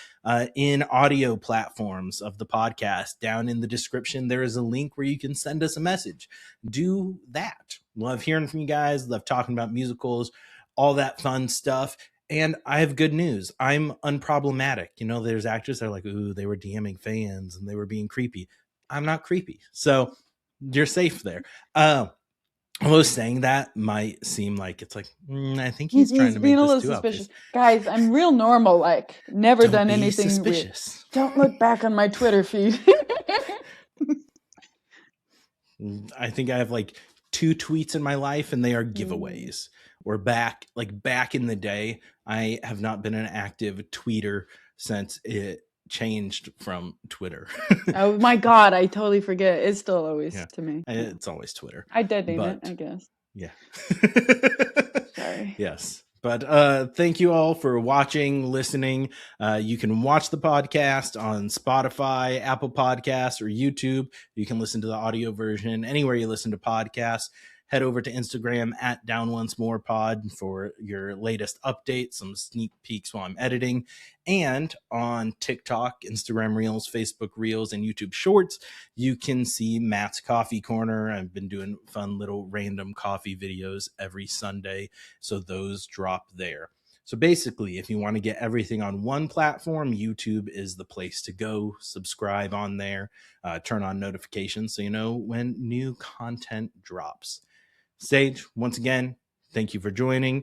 in audio platforms of the podcast. Down in the description, there is a link where you can send us a message. Do that. Love hearing from you guys. Love talking about musicals, all that fun stuff. And I have good news. I'm unproblematic. You know, there's actors that are like, ooh, they were DMing fans and they were being creepy. I'm not creepy. So you're safe there. Although saying that might seem like it's like, I think he's trying to make this too suspicious.
Guys, I'm real normal. Like, never done anything suspicious. Weird. Don't look back on my Twitter feed.
I think I have like 2 tweets in my life, and they are giveaways. Or back in the day, I have not been an active tweeter since it changed from Twitter.
Oh my God, I totally forget. It's still always to me.
It's always Twitter.
I did name it, I guess.
Yeah.
Sorry.
Yes. But thank you all for watching, listening. You can watch the podcast on Spotify, Apple Podcasts, or YouTube. You can listen to the audio version anywhere you listen to podcasts. Head over to Instagram at Down Once More Pod for your latest updates, some sneak peeks while I'm editing. And on TikTok, Instagram Reels, Facebook Reels, and YouTube Shorts, you can see Matt's Coffee Corner. I've been doing fun little random coffee videos every Sunday, so those drop there. So basically, if you want to get everything on one platform, YouTube is the place to go. Subscribe on there, turn on notifications so you know when new content drops. Sage, once again, thank you for joining.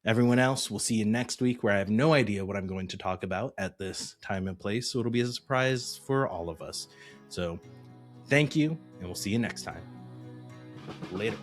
Everyone else, we'll see you next week, where I have no idea what I'm going to talk about at this time and place, so it'll be a surprise for all of us. So thank you, and we'll see you next time. Later.